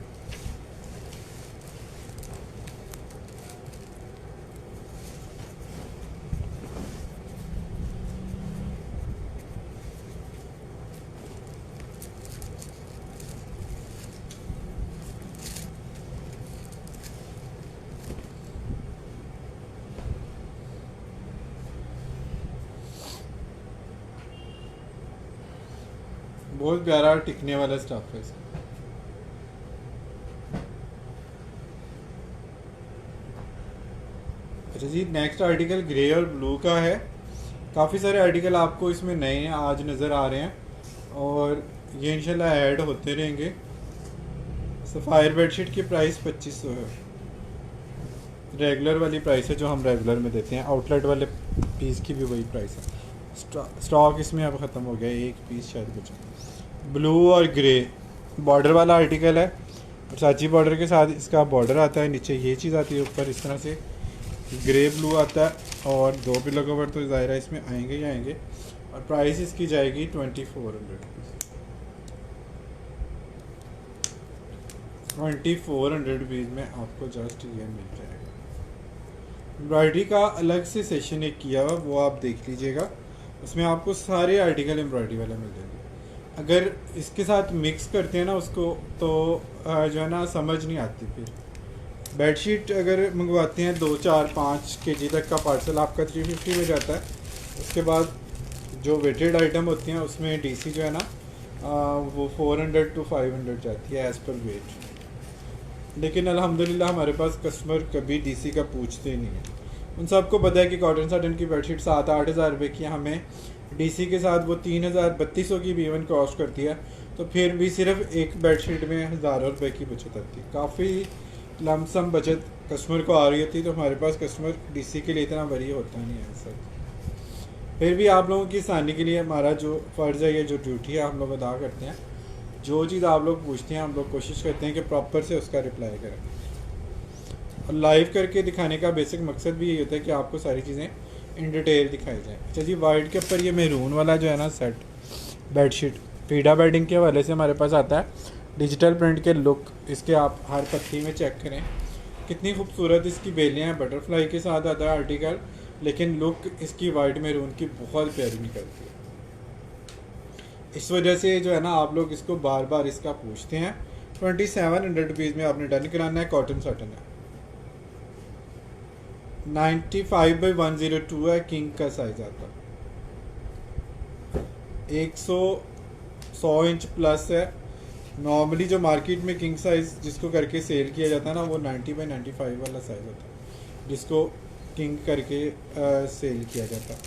बहुत प्यारा टिकने वाला स्टफ है इसका। अच्छा जी, नेक्स्ट आर्टिकल ग्रे और ब्लू का है। काफ़ी सारे आर्टिकल आपको इसमें नए आज नज़र आ रहे हैं और ये इंशाल्लाह ऐड होते रहेंगे। सफ़ायर बेडशीट की प्राइस 2500 है। रेगुलर वाली प्राइस है जो हम रेगुलर में देते हैं। आउटलेट वाले पीस की भी वही प्राइस है। स्टॉक इसमें अब ख़त्म हो गया, एक पीस शायद बचा। ब्लू और ग्रे बॉर्डर वाला आर्टिकल है और साची बॉर्डर के साथ इसका बॉर्डर आता है। नीचे ये चीज़ आती है, ऊपर इस तरह से ग्रे ब्लू आता है और 2 पिलो कवर तो ज़ाहिर है इसमें आएंगे ही आएंगे। और प्राइस इसकी जाएगी 2400 रुपीज़ में आपको जस्ट ये मिल जाएगा। एम्ब्रॉयडरी का अलग से सेशन एक किया हुआ, वो आप देख लीजिएगा। उसमें आपको सारे आर्टिकल एम्ब्रॉयडरी वाले मिल जाएंगे। अगर इसके साथ मिक्स करते हैं ना उसको तो जो है ना समझ नहीं आती। फिर बेडशीट अगर मंगवाते हैं 2, 4, 5 kg तक का पार्सल आपका 350 में जाता है। उसके बाद जो वेटेड आइटम होती हैं उसमें डीसी जो है ना वो 400 to 500 जाती है एज़ पर वेट। लेकिन अल्हम्दुलिल्लाह हमारे पास कस्टमर कभी डीसी का पूछते ही नहीं है। उन सबको पता है कि कॉटन साटन की बेडशीट 7-8 हज़ार रुपये की हमें डीसी के साथ वो 3,000-3,200 की भी इवन कॉस्ट करती है। तो फिर भी सिर्फ एक बेडशीट में हज़ारों रुपये की बचत आती है। काफ़ी लमसम बचत कस्टमर को आ रही होती है। तो हमारे पास कस्टमर डीसी के लिए इतना वरी होता नहीं है सर। फिर भी आप लोगों की आसानी के लिए हमारा जो फ़र्ज़ है, ये जो ड्यूटी है हम लोग अदा करते हैं। जो चीज़ आप लोग पूछते हैं हम लोग कोशिश करते हैं कि प्रॉपर से उसका रिप्लाई करें। और लाइव करके दिखाने का बेसिक मकसद भी यही होता है कि आपको सारी चीज़ें इन डिटेल दिखाई जाए। अच्छा जी, वाइट के ऊपर ये मैरून वाला जो है ना सेट बेडशीट फीडा बेडिंग के हवाले से हमारे पास आता है। डिजिटल प्रिंट के लुक इसके आप हर पत्ती में चेक करें, कितनी खूबसूरत इसकी बेलियाँ हैं। बटरफ्लाई के साथ आता है आर्टिकल, लेकिन लुक इसकी वाइट मैरून की बहुत प्यारी निकलती है। इस वजह से जो है ना आप लोग इसको बार बार इसका पूछते हैं। 2700 रुपीज़ में आपने डन कराना है। कॉटन साटन है, 95/102 है, किंग का साइज आता है। 100 इंच प्लस है। नॉर्मली जो मार्केट में किंग साइज जिसको करके सेल किया जाता है ना वो 90/95 वाला साइज होता है जिसको किंग करके सेल किया जाता है।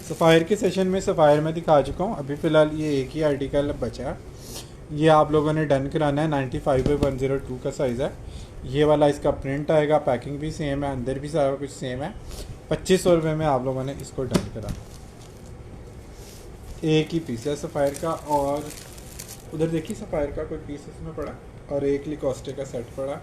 सफ़ायर के सेशन में सफ़ायर में दिखा चुका हूँ। अभी फ़िलहाल ये एक ही आर्टिकल बचा, ये आप लोगों ने डन कराना है। 95/102 का साइज़ है। ये वाला इसका प्रिंट आएगा, पैकिंग भी सेम है, अंदर भी सारा कुछ सेम है। 2500 रुपये में आप लोगों ने इसको डन करा। एक ही पीस है सफ़ायर का। और उधर देखिए सफ़ायर का कोई पीस इसमें पड़ा और एक लिकोस्टे का सेट पड़ा।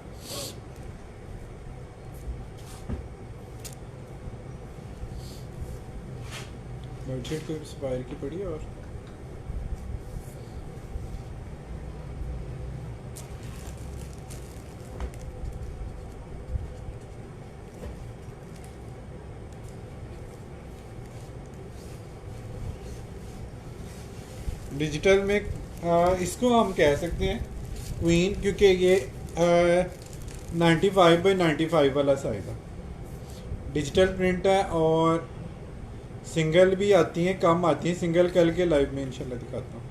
बेडशीट कोई सफ़ायर की पड़ी और डिजिटल में इसको हम कह सकते हैं क्वीन, क्योंकि ये 95/95 वाला साइज है। डिजिटल प्रिंट है और सिंगल भी आती हैं, कम आती हैं सिंगल। कल के लाइव में इंशाल्लाह दिखाता हूँ।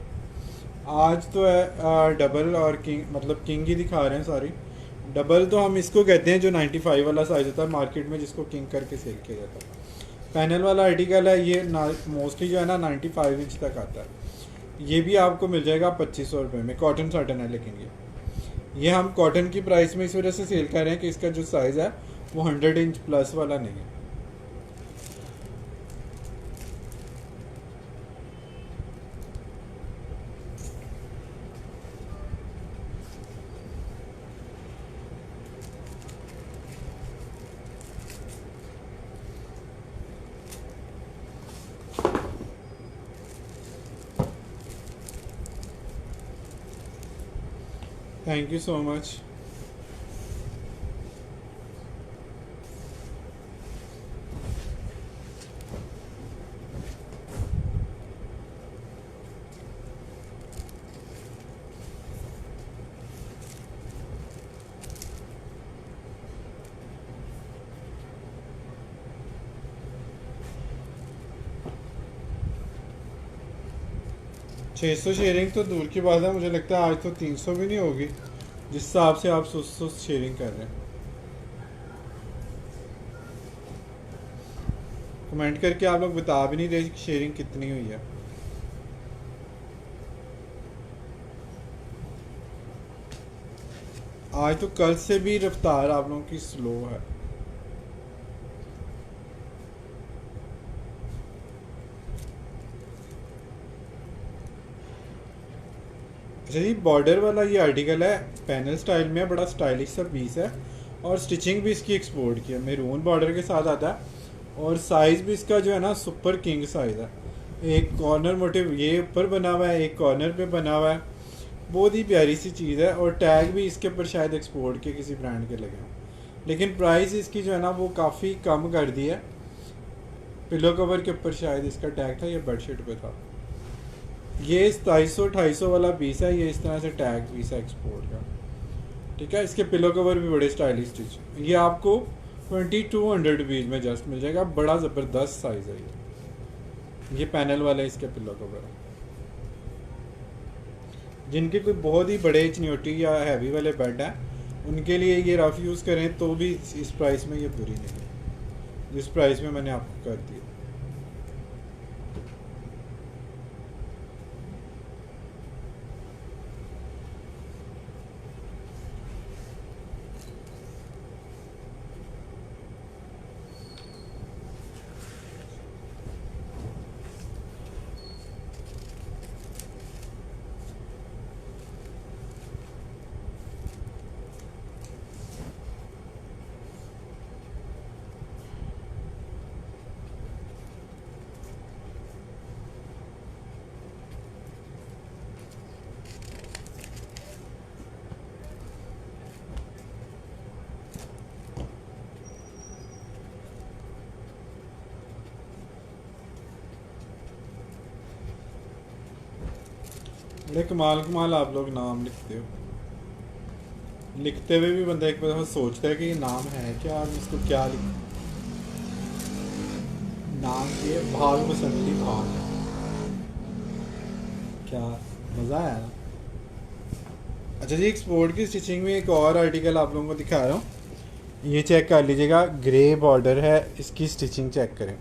आज तो है डबल और किंग, मतलब किंग ही दिखा रहे हैं सॉरी। डबल तो हम इसको कहते हैं जो 95 वाला साइज होता है मार्केट में, जिसको किंग करके सेल किया जाता है। पैनल वाला आर्टिकल है ये, मोस्टली जो है ना 95 इंच तक आता है। ये भी आपको मिल जाएगा 2500 रुपये में। कॉटन साटन है, लेकिन ये हम कॉटन की प्राइस में इस वजह से सेल कर रहे हैं कि इसका जो साइज़ है वो 100 इंच प्लस वाला नहीं है। Thank you so much. छः सौ शेयरिंग तो दूर की बात है, मुझे लगता है आज तो 300 भी नहीं होगी जिस हिसाब से आप सुस्त शेयरिंग कर रहे हैं। कमेंट करके आप लोग बता भी नहीं रहे कि शेयरिंग कितनी हुई है। आज तो कल से भी रफ्तार आप लोगों की स्लो है। अच्छा जी, बॉर्डर वाला ये आर्टिकल है, पैनल स्टाइल में है, बड़ा स्टाइलिश सा पीस है और स्टिचिंग भी इसकी एक्सपोर्ट की है, मेरून बॉर्डर के साथ आता है और साइज़ भी इसका जो है ना सुपर किंग साइज़ है। एक कॉर्नर मोटिव ये ऊपर बना हुआ है, एक कॉर्नर पे बना हुआ है, बहुत ही प्यारी सी चीज़ है और टैग भी इसके ऊपर शायद एक्सपोर्ट के किसी ब्रांड के लगे हों, लेकिन प्राइस इसकी जो है ना वो काफ़ी कम कर दी है। पिलो कवर के ऊपर शायद इसका टैग था, ये बेडशीट पे था। ये 2700-2800 वाला पीस है, ये इस तरह से टैग पीस है एक्सपोर्ट का, ठीक है। इसके पिलो कवर भी बड़े स्टाइलिश स्टिच, ये आपको 2200 रुपीज़ में जस्ट मिल जाएगा, बड़ा ज़बरदस्त साइज़ है ये पैनल वाला इसके पिलो कवर है। जिनके कोई बहुत ही बड़े चिन्योटी या हैवी वाले बेड हैं उनके लिए ये रफ़ यूज़ करें तो भी इस प्राइस में ये बुरी नहीं है जिस प्राइस में मैंने आपको कर दिया। बड़े कमाल कमाल आप लोग नाम लिखते हो, लिखते हुए भी बंदा एक बार सोचता है कि ये नाम है क्या और इसको क्या लिख। नाम ये भाग बसंती भाग, क्या मज़ा आया ना। अच्छा जी, एक्सपोर्ट की स्टिचिंग में एक और आर्टिकल आप लोगों को दिखा रहा हूँ, ये चेक कर लीजिएगा, ग्रे बॉर्डर है, इसकी स्टिचिंग चेक करें,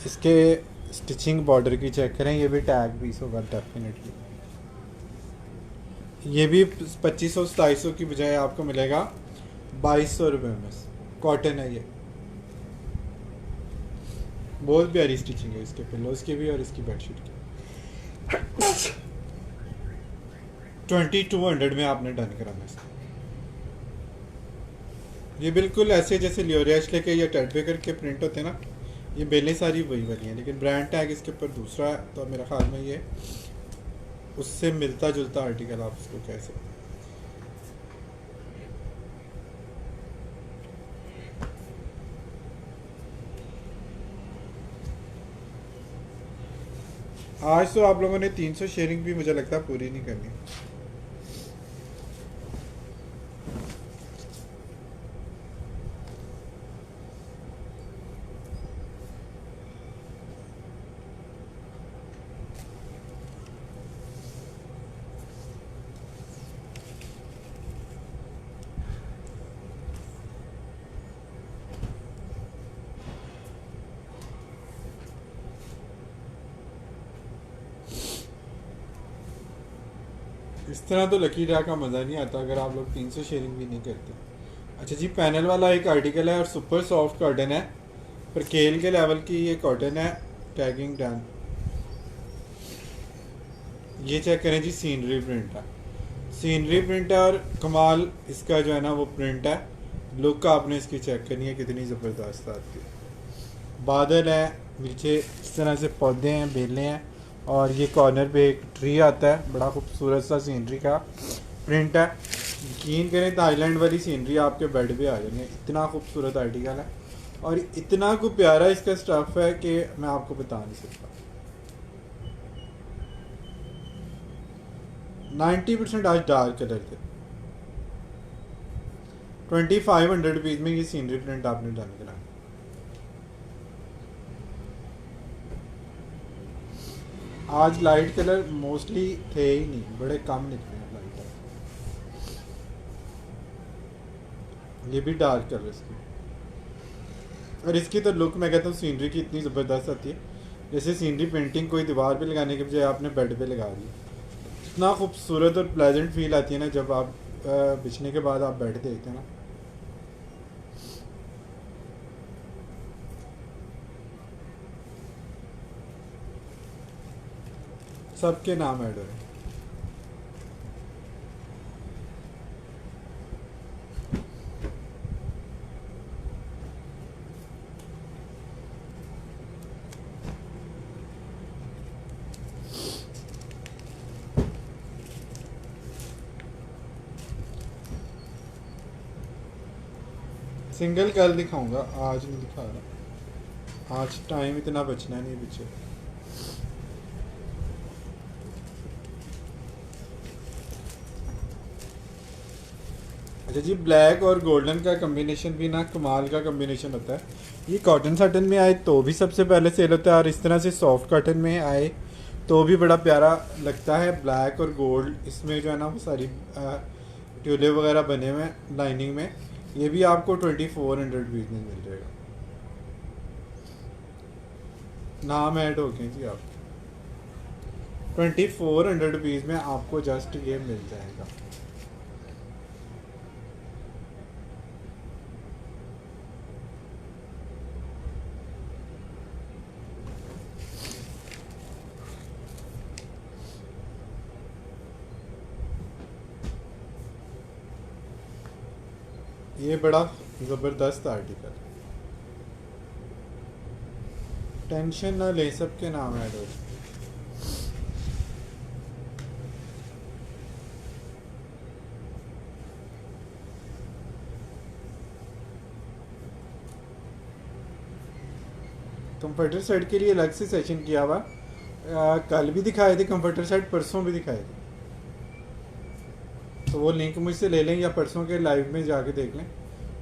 इसके स्टिचिंग बॉर्डर की चेक करें, ये भी टैग पीस होगा डेफिनेटली। ये भी 2500-2700 की बजाय आपको मिलेगा 2200 रुपये में, कॉटन है ये, बहुत प्यारी स्टिचिंग है इसके पिलोज की भी और इसकी बेडशीट की। 2200 में आपने डन कराना है। ये बिल्कुल ऐसे जैसे लियोरियाश लेके या टेड बेकर के प्रिंट होते हैं ना, ये बेलें सारी वही वाली हैं, लेकिन ब्रांड टैग इसके ऊपर दूसरा है, तो मेरा ख्याल में ये उससे मिलता जुलता आर्टिकल आप उसको कह सकते हैं। आज तो आप लोगों ने 300 शेयरिंग भी मुझे लगता है पूरी नहीं करनी। इस तरह तो लकी ड्रा का मज़ा नहीं आता अगर आप लोग 300 शेयरिंग भी नहीं करते। अच्छा जी, पैनल वाला एक आर्टिकल है और सुपर सॉफ्ट कॉटन है, पर केल के लेवल की ये कॉटन है, टैगिंग डन। ये चेक करें जी, सीनरी प्रिंट है, सीनरी प्रिंट है और कमाल इसका जो है ना वो प्रिंट है। लुक आपने इसकी चेक करनी है कितनी ज़बरदस्त आती है। बादल है नीचे, इस तरह से पौधे हैं, बेलें हैं और ये कॉर्नर पे एक ट्री आता है, बड़ा खूबसूरत सा सीनरी का प्रिंट है। यकीन करें थाईलैंड वाली सीनरी आपके बेड पे आ जाएंगे, इतना खूबसूरत आर्टिकल है और इतना को प्यारा इसका स्टफ है कि मैं आपको बता नहीं सकता। 90% आज डार्क कलर थे। 2500 रुपीज में ये सीनरी प्रिंट आपने डन करा। आज लाइट कलर मोस्टली थे ही नहीं, बड़े कम निकले हैं लाइट कलर। ये भी डार्क कलर इसकी, और इसकी तो लुक मैं कहता हूँ सीनरी की इतनी ज़बरदस्त आती है, जैसे सीनरी पेंटिंग कोई दीवार पे लगाने के बजाय आपने बेड पे लगा दी। इतना खूबसूरत और प्लेजेंट फील आती है ना जब आप बिछने के बाद आप बेड देखते हैं ना। सबके नाम ऐड हो रहे हैं। सिंगल कल दिखाऊंगा, आज नहीं दिखा रहा, आज टाइम इतना बचना नहीं पीछे। अच्छा जी, ब्लैक और गोल्डन का कम्बिनेशन भी ना कमाल का कम्बिनेशन होता है। ये कॉटन साटन में आए तो भी सबसे पहले सेल होता है, और इस तरह से सॉफ्ट कॉटन में आए तो भी बड़ा प्यारा लगता है। ब्लैक और गोल्ड इसमें जो है ना वो सारी ट्यूले वगैरह बने हुए हैं लाइनिंग में। ये भी आपको 2400 रुपीज़ में मिल जाएगा। नाम ऐड हो गए जी आप। 2400 रुपीज़ में आपको जस्ट ये मिल जाएगा। ये बड़ा ज़बरदस्त आर्टिकल। टेंशन ना ले, सबके नाम ऐड हो। कंप्यूटर सेट के लिए अलग से सेशन किया हुआ। कल भी दिखाए थे कंप्यूटर सेट, परसों भी दिखाए थे, तो वो लिंक मुझसे ले लें या परसों के लाइव में जाके देख लें।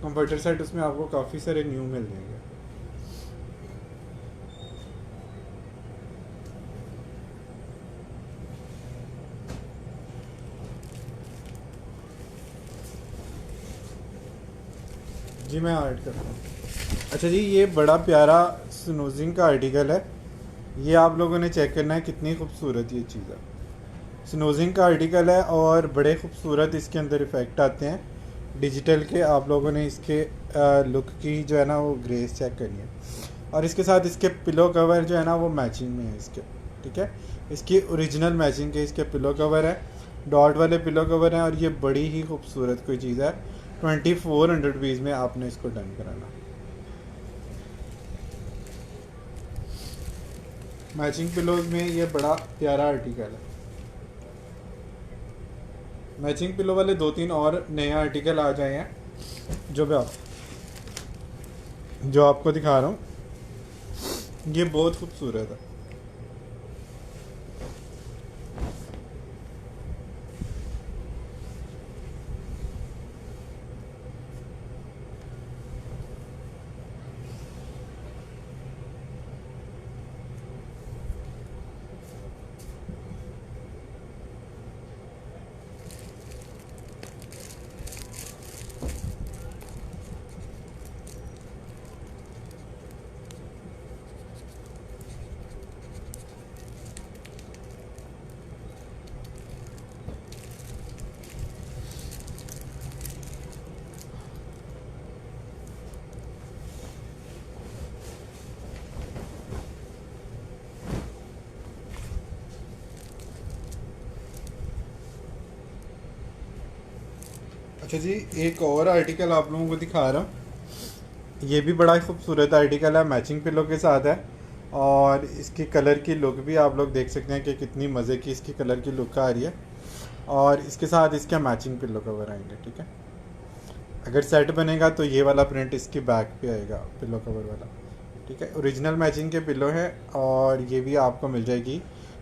कंप्यूटर सेट उसमें आपको काफ़ी सारे न्यू मिल जाएंगे। जी मैं ऐड करता हूँ। अच्छा जी, ये बड़ा प्यारा स्नूजिंग का आर्टिकल है। ये आप लोगों ने चेक करना है कितनी खूबसूरत ये चीज़ है। स्नूजिंग का आर्टिकल है और बड़े खूबसूरत इसके अंदर इफ़ेक्ट आते हैं डिजिटल के। आप लोगों ने इसके लुक की जो है ना वो ग्रेस चेक करनी है। और इसके साथ इसके पिलो कवर जो है ना वो मैचिंग में है इसके, ठीक है। इसकी ओरिजिनल मैचिंग के इसके पिलो कवर है, डॉट वाले पिलो कवर हैं, और ये बड़ी ही खूबसूरत कोई चीज़ है। 2400 रुपीज़ में आपने इसको डन कराना। मैचिंग पिलोज में ये बड़ा प्यारा आर्टिकल है। मैचिंग पिलो वाले 2-3 और नए आर्टिकल आ जाए हैं जो आपको दिखा रहा हूँ। ये बहुत खूबसूरत है। अच्छा जी, एक और आर्टिकल आप लोगों को दिखा रहा हूँ। ये भी बड़ा खूबसूरत आर्टिकल है, मैचिंग पिलो के साथ है। और इसकी कलर की लुक भी आप लोग देख सकते हैं कि कितनी मज़े की इसकी कलर की लुक आ रही है। और इसके साथ इसके मैचिंग पिल्लो कवर आएंगे, ठीक है। अगर सेट बनेगा तो ये वाला प्रिंट इसकी बैक पे आएगा पिल्लो कवर वाला, ठीक है। ओरिजिनल मैचिंग के पिल्लो है और ये भी आपको मिल जाएगी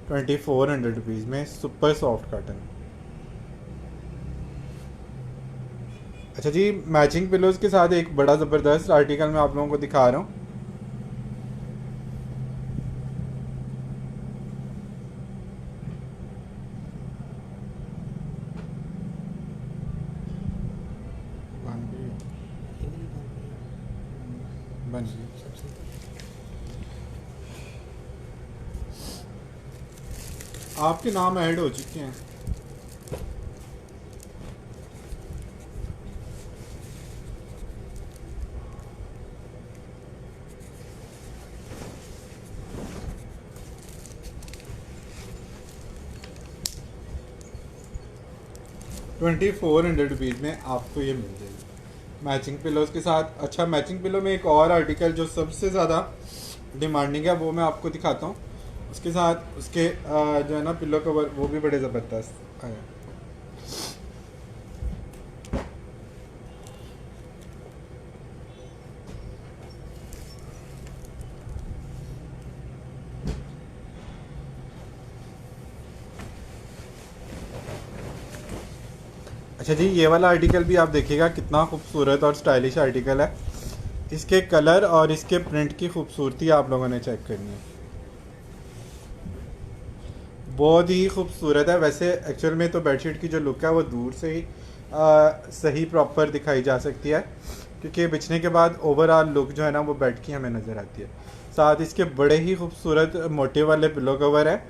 2400 रुपीज़ में, सुपर सॉफ्ट कॉटन। अच्छा जी, मैचिंग पिलोज के साथ एक बड़ा ज़बरदस्त आर्टिकल मैं आप लोगों को दिखा रहा हूँ। बन गई। आपके नाम ऐड हो चुके हैं। ₹2400 में आपको ये मिल जाएगी मैचिंग पिलोज के साथ। अच्छा, मैचिंग पिलो में एक और आर्टिकल जो सबसे ज़्यादा डिमांडिंग है वो मैं आपको दिखाता हूँ। उसके साथ उसके जो है ना पिलो कवर वो भी बड़े ज़बरदस्त आए। अच्छा जी, ये वाला आर्टिकल भी आप देखिएगा कितना खूबसूरत और स्टाइलिश आर्टिकल है। इसके कलर और इसके प्रिंट की खूबसूरती आप लोगों ने चेक करनी है, बहुत ही खूबसूरत है। वैसे एक्चुअल में तो बेडशीट की जो लुक है वो दूर से ही सही प्रॉपर दिखाई जा सकती है, क्योंकि बिछने के बाद ओवरऑल लुक जो है ना वो बेड की हमें नज़र आती है। साथ इसके बड़े ही खूबसूरत मोटे वाले पिलो कवर है।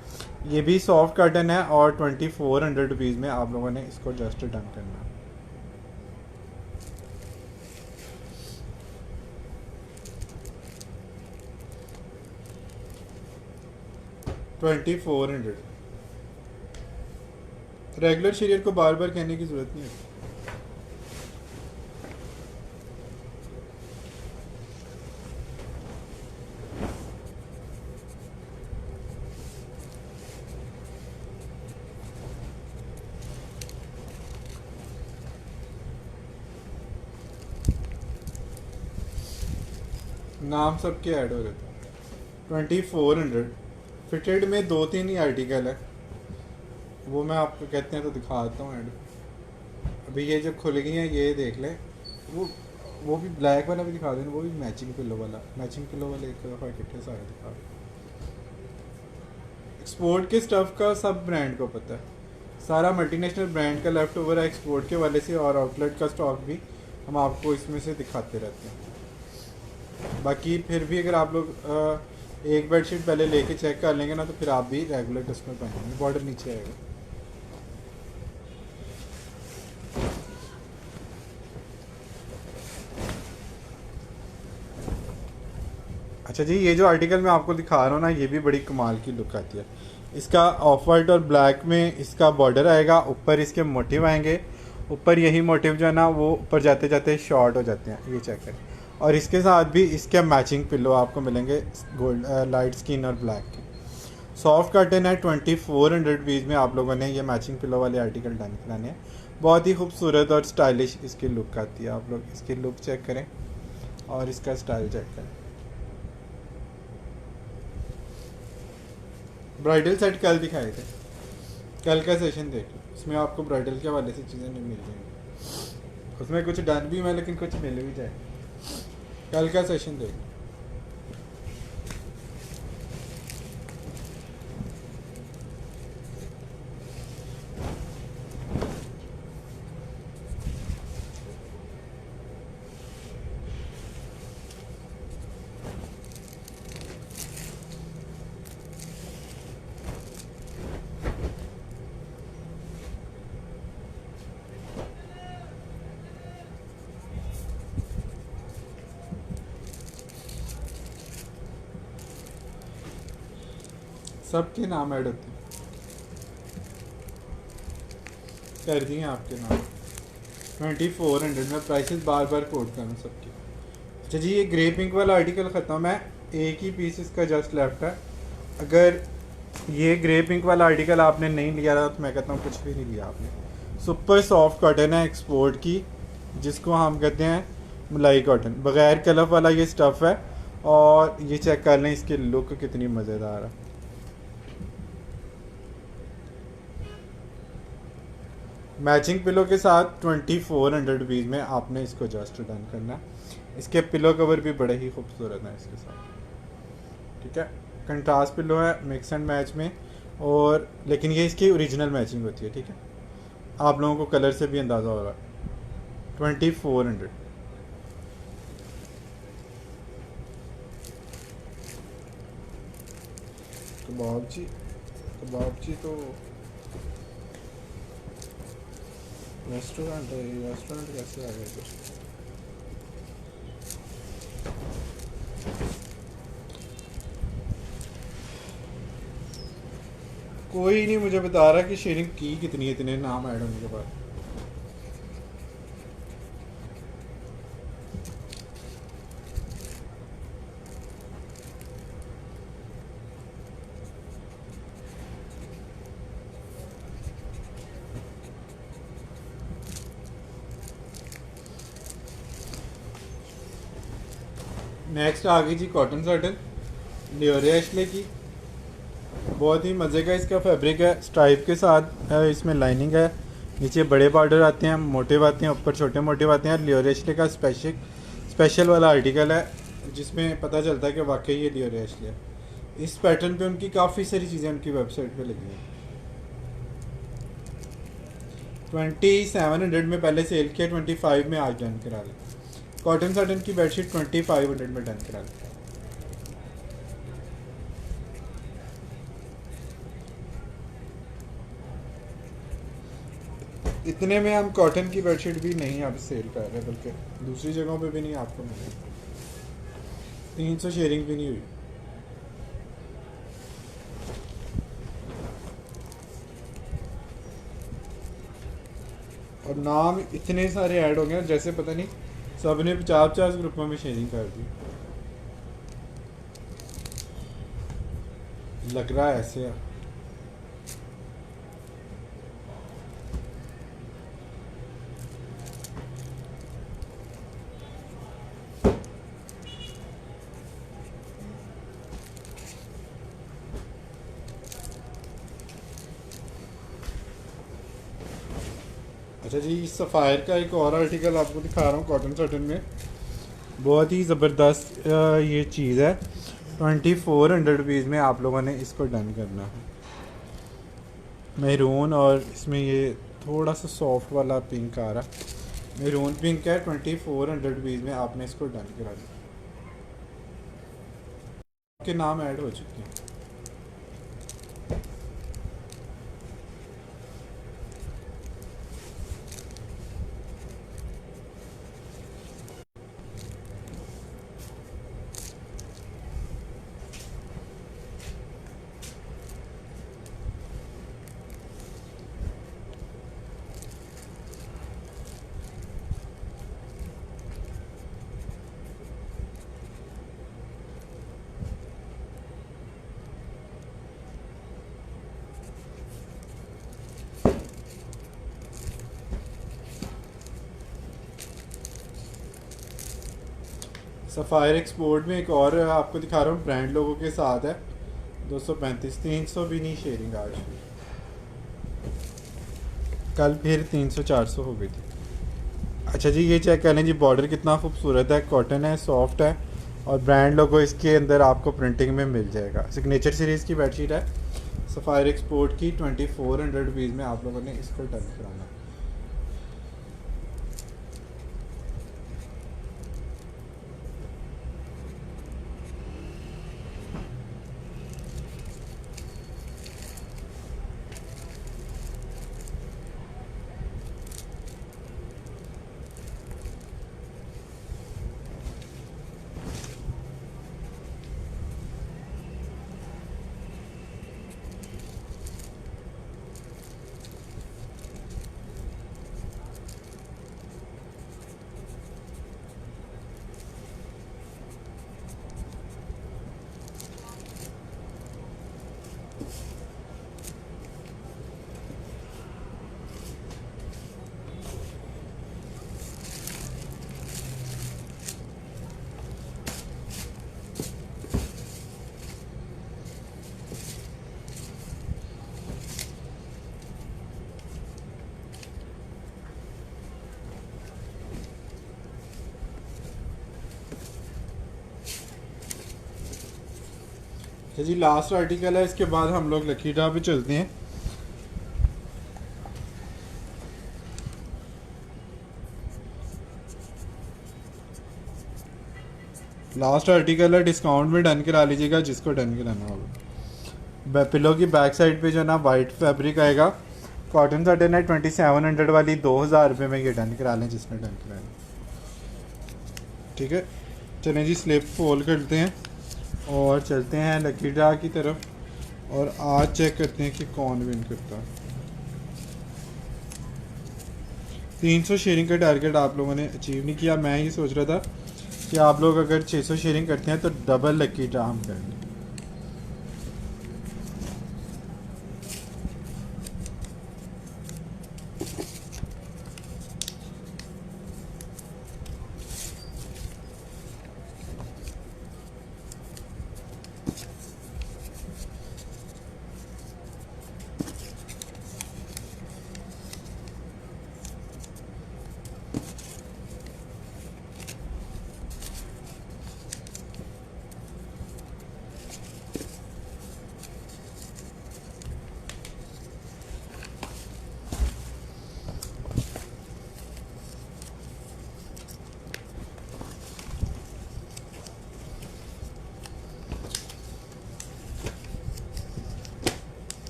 ये भी सॉफ्ट कॉटन है और 2400 में आप लोगों ने इसको जस्ट डन करना है। $2400। रेगुलर शरीर को बार बार कहने की ज़रूरत नहीं है। नाम सबके ऐड हो रहे थे। 2400 फिटेड में 2-3 ही आर्टिकल है, वो मैं आपको कहते हैं तो दिखाता हूँ ऐड। अभी ये जो खुल गई हैं ये देख लें। वो भी ब्लैक वाला भी दिखा देना, वो भी मैचिंग पिलो वाला। मैचिंग पिलो वाले एक दफ़ा इकट्ठे सारे दिखा दें। एक्सपोर्ट के स्टफ़ का सब ब्रांड को पता है, सारा मल्टीनेशनल ब्रांड का लेफ्ट ओवर है एक्सपोर्ट के वाले से, और आउटलेट का स्टॉक भी हम आपको इसमें से दिखाते रहते हैं। बाकी फिर भी अगर आप लोग एक बेडशीट पहले लेके चेक कर लेंगे ना तो फिर आप भी रेगुलर कस्टमर बन जाएंगे। बॉर्डर नीचे आएगा। अच्छा जी, ये जो आर्टिकल मैं आपको दिखा रहा हूँ ना ये भी बड़ी कमाल की लुक आती है। इसका ऑफ वाइट और ब्लैक में इसका बॉर्डर आएगा, ऊपर इसके मोटिव आएंगे। ऊपर यही मोटिव जो है ना वो ऊपर जाते जाते शॉर्ट हो जाते हैं, ये चेक करें। और इसके साथ भी इसके मैचिंग पिलो आपको मिलेंगे गोल्ड लाइट स्किन और ब्लैक के। सॉफ्ट कॉटन है। 2400 में आप लोगों ने ये मैचिंग पिलो वाले आर्टिकल डन कराने हैं। बहुत ही खूबसूरत और स्टाइलिश इसकी लुक आती है। आप लोग इसकी लुक चेक करें और इसका स्टाइल चेक करें। ब्राइडल सेट कल दिखाए थे, कल का सेशन देख लो, इसमें आपको ब्राइडल के हवाले से चीज़ें नहीं मिल जाएंगी। उसमें कुछ डन भी हुआ लेकिन कुछ मिल भी जाए। कल का सेशन देख लो। सबके नाम ऐड होते हैं, कर दिए आपके नाम। 2400 में प्राइसेस बार बार कोट करूँ सबके। अच्छा जी, ये ग्रे पिंक वाला आर्टिकल ख़त्म है, एक ही पीस इसका जस्ट लेफ्ट है। अगर ये ग्रे पिंक वाला आर्टिकल आपने नहीं लिया था तो मैं कहता हूँ कुछ भी नहीं लिया आपने। सुपर सॉफ्ट कॉटन है एक्सपोर्ट की, जिसको हम कहते हैं मलाई कॉटन, बगैर कलफ वाला ये स्टफ़ है। और ये चेक कर लें इसकी लुक कितनी मज़ेदार है। मैचिंग पिलो के साथ 2400 रुपीज़ में आपने इसको जस्ट डन करना है। इसके पिलो कवर भी बड़े ही खूबसूरत हैं इसके साथ, ठीक है। कंट्रास्ट पिलो है मिक्स एंड मैच में, और लेकिन ये इसकी ओरिजिनल मैचिंग होती है, ठीक है। आप लोगों को कलर से भी अंदाज़ा हो रहा है। 2400। कबाब जी तो रेस्टोरेंट है, रेस्टोरेंट कैसे आ गए कुछ। कोई नहीं मुझे बता रहा कि शेयरिंग की कितनी है, इतने नाम ऐड होने के बाद। नेक्स्ट आ गई जी कॉटन सर्टन लियोरे एशले की। बहुत ही मज़े का इसका फैब्रिक है, स्ट्राइप के साथ है, इसमें लाइनिंग है, नीचे बड़े बॉर्डर आते हैं, मोटे आते हैं, ऊपर छोटे मोटे आते हैं। लियोरे एशले का स्पेशल वाला आर्टिकल है जिसमें पता चलता है कि वाकई ये लियोरे एशले है। इस पैटर्न पे उनकी काफ़ी सारी चीज़ें उनकी वेबसाइट पे लगी हैं। 2700 में पहले सेल किया, 25 में आज डन करा लें। कॉटन सर्टन की बेडशीट 2500 में डन करा लें। इतने में हम कॉटन की बेडशीट भी नहीं अब सेल कर रहे, बल्कि दूसरी जगहों पे भी नहीं आपको मिलेगी। 300 शेयरिंग भी नहीं हुई। और नाम इतने सारे ऐड हो गए जैसे पता नहीं सब ने 50-50 ग्रुपों में शेयरिंग कर दी। लग रहा है ऐसे है। अच्छा जी, सफ़ायर का एक और आर्टिकल आपको दिखा रहा हूँ कॉटन सर्टन में। बहुत ही ज़बरदस्त ये चीज़ है। 2400 रुपीज़ में आप लोगों ने इसको डन करना है। मैरून और इसमें ये थोड़ा सा सॉफ्ट वाला पिंक आ रहा है, मैरून पिंक है। 2400 रुपीज़ में आपने इसको डन करा दिया। के नाम ऐड हो चुके हैं। सफ़ायर एक्सपोर्ट में एक और आपको दिखा रहा हूँ, ब्रांड लोगों के साथ है। 235, 300 भी नहीं शेयरिंग आज भी। कल फिर 300-400 हो गई थी। अच्छा जी, ये चेक कर लें जी, बॉर्डर कितना खूबसूरत है, कॉटन है, सॉफ्ट है, और ब्रांड लोगो इसके अंदर आपको प्रिंटिंग में मिल जाएगा। सिग्नेचर सीरीज़ की बेडशीट है सफ़ायर एक्सपोर्ट की। 2400 रुपीज़ में आप लोगों ने इसको डन कराना। ये जी लास्ट आर्टिकल है, इसके बाद हम लोग लकी ड्रा पे चलते हैं। लास्ट आर्टिकल है, डिस्काउंट में डन करा लीजिएगा जिसको डन कराना होगा। पिलो की बैक साइड पे जो ना वाइट फैब्रिक आएगा, कॉटन साटन है 2700 वाली, 2000 रुपये में ये डन करा लें जिसने डन कराना। ठीक है, चलें जी स्लिप फोल्ड करते हैं और चलते हैं लकी ड्रा की तरफ, और आज चेक करते हैं कि कौन विन करता है। 300 शेयरिंग का टारगेट आप लोगों ने अचीव नहीं किया। मैं ये सोच रहा था कि आप लोग अगर 600 शेयरिंग करते हैं तो डबल लकी ड्रा हम करेंगे।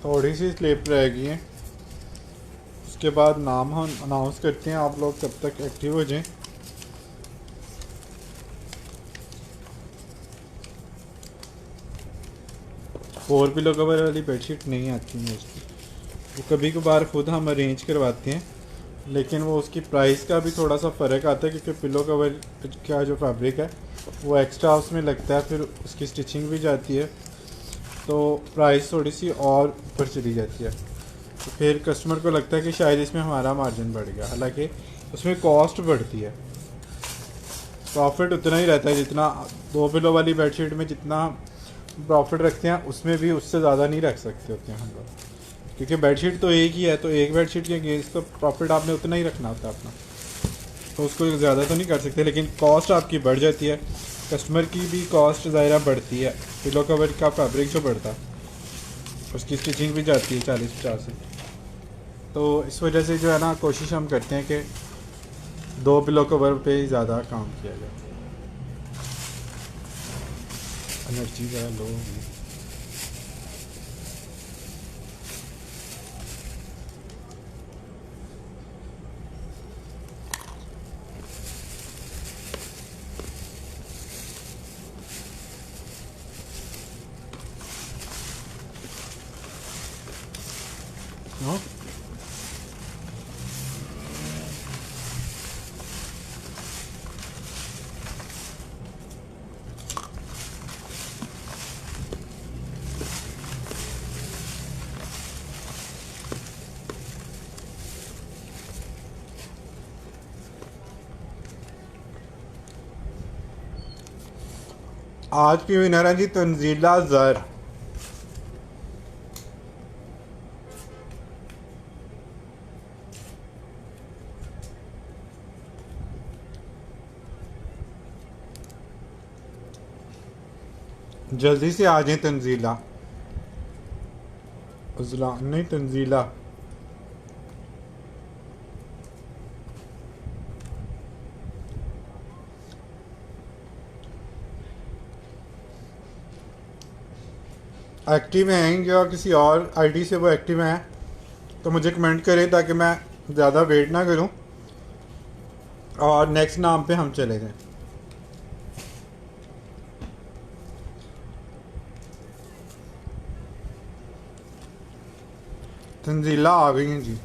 थोड़ी सी स्लिप रह गई है, उसके बाद नाम हम अनाउंस करते हैं। आप लोग तब तक एक्टिव हो जाएं। फोर पिलो कवर वाली बेडशीट नहीं आती मोस्टली, वो कभी कभार खुद हम अरेंज करवाते हैं, लेकिन वो उसकी प्राइस का भी थोड़ा सा फ़र्क आता है क्योंकि पिलो कवर का जो फैब्रिक है वो एक्स्ट्रा उसमें लगता है, फिर उसकी स्टिचिंग भी जाती है, तो प्राइस थोड़ी सी और ऊपर चली जाती है। तो फिर कस्टमर को लगता है कि शायद इसमें हमारा मार्जिन बढ़ गया, हालांकि उसमें कॉस्ट बढ़ती है। प्रॉफिट उतना ही रहता है जितना 2 पिलो वाली बेडशीट में जितना प्रॉफिट रखते हैं, उसमें भी उससे ज़्यादा नहीं रख सकते होते हैं हम लोग, क्योंकि बेडशीट तो एक ही है, तो एक बेडशीट के अगेंस्ट तो प्रॉफिट आपने उतना ही रखना होता है अपना, तो उसको ज़्यादा तो नहीं कर सकते, लेकिन कॉस्ट आपकी बढ़ जाती है। कस्टमर की भी कॉस्ट ज़ाहिर बढ़ती है, पिलो कवर का फैब्रिक जो बढ़ता है उसकी स्टिचिंग भी जाती है 40-50 से। तो इस वजह से जो है ना, कोशिश हम करते हैं कि 2 पिलो कवर पे ही ज़्यादा काम किया जाए। एनर्जी ज़्यादा लो होगी। हाँ, आज की विनर है जी तंजीला ज़र। जल्दी से आ जाए तंजीला, उजला नहीं तंजीला। एक्टिव हैं या किसी और आईडी से वो एक्टिव हैं तो मुझे कमेंट करें ताकि मैं ज़्यादा वेट ना करूं और नेक्स्ट नाम पे हम चले जाएं। तंजीला आ गई हैं जी।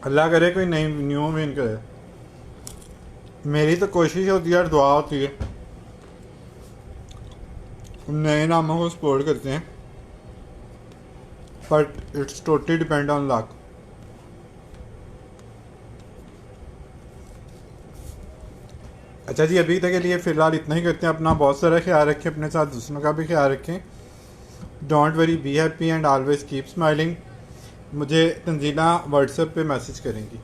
अल्लाह करे कोई नई न्यू विन करे। मेरी तो कोशिश होती है और दुआ होती है, नए नामों को सपोर्ट करते हैं, but it's totally depend on luck. अच्छा जी, अभी तक के लिए फ़िलहाल इतना ही करते हैं। अपना बहुत सारा ख्याल रखें, अपने साथ दूसरों का भी ख्याल रखें। Don't worry, be happy and always keep smiling. मुझे तंजीला व्हाट्सएप पे मैसेज करेंगी।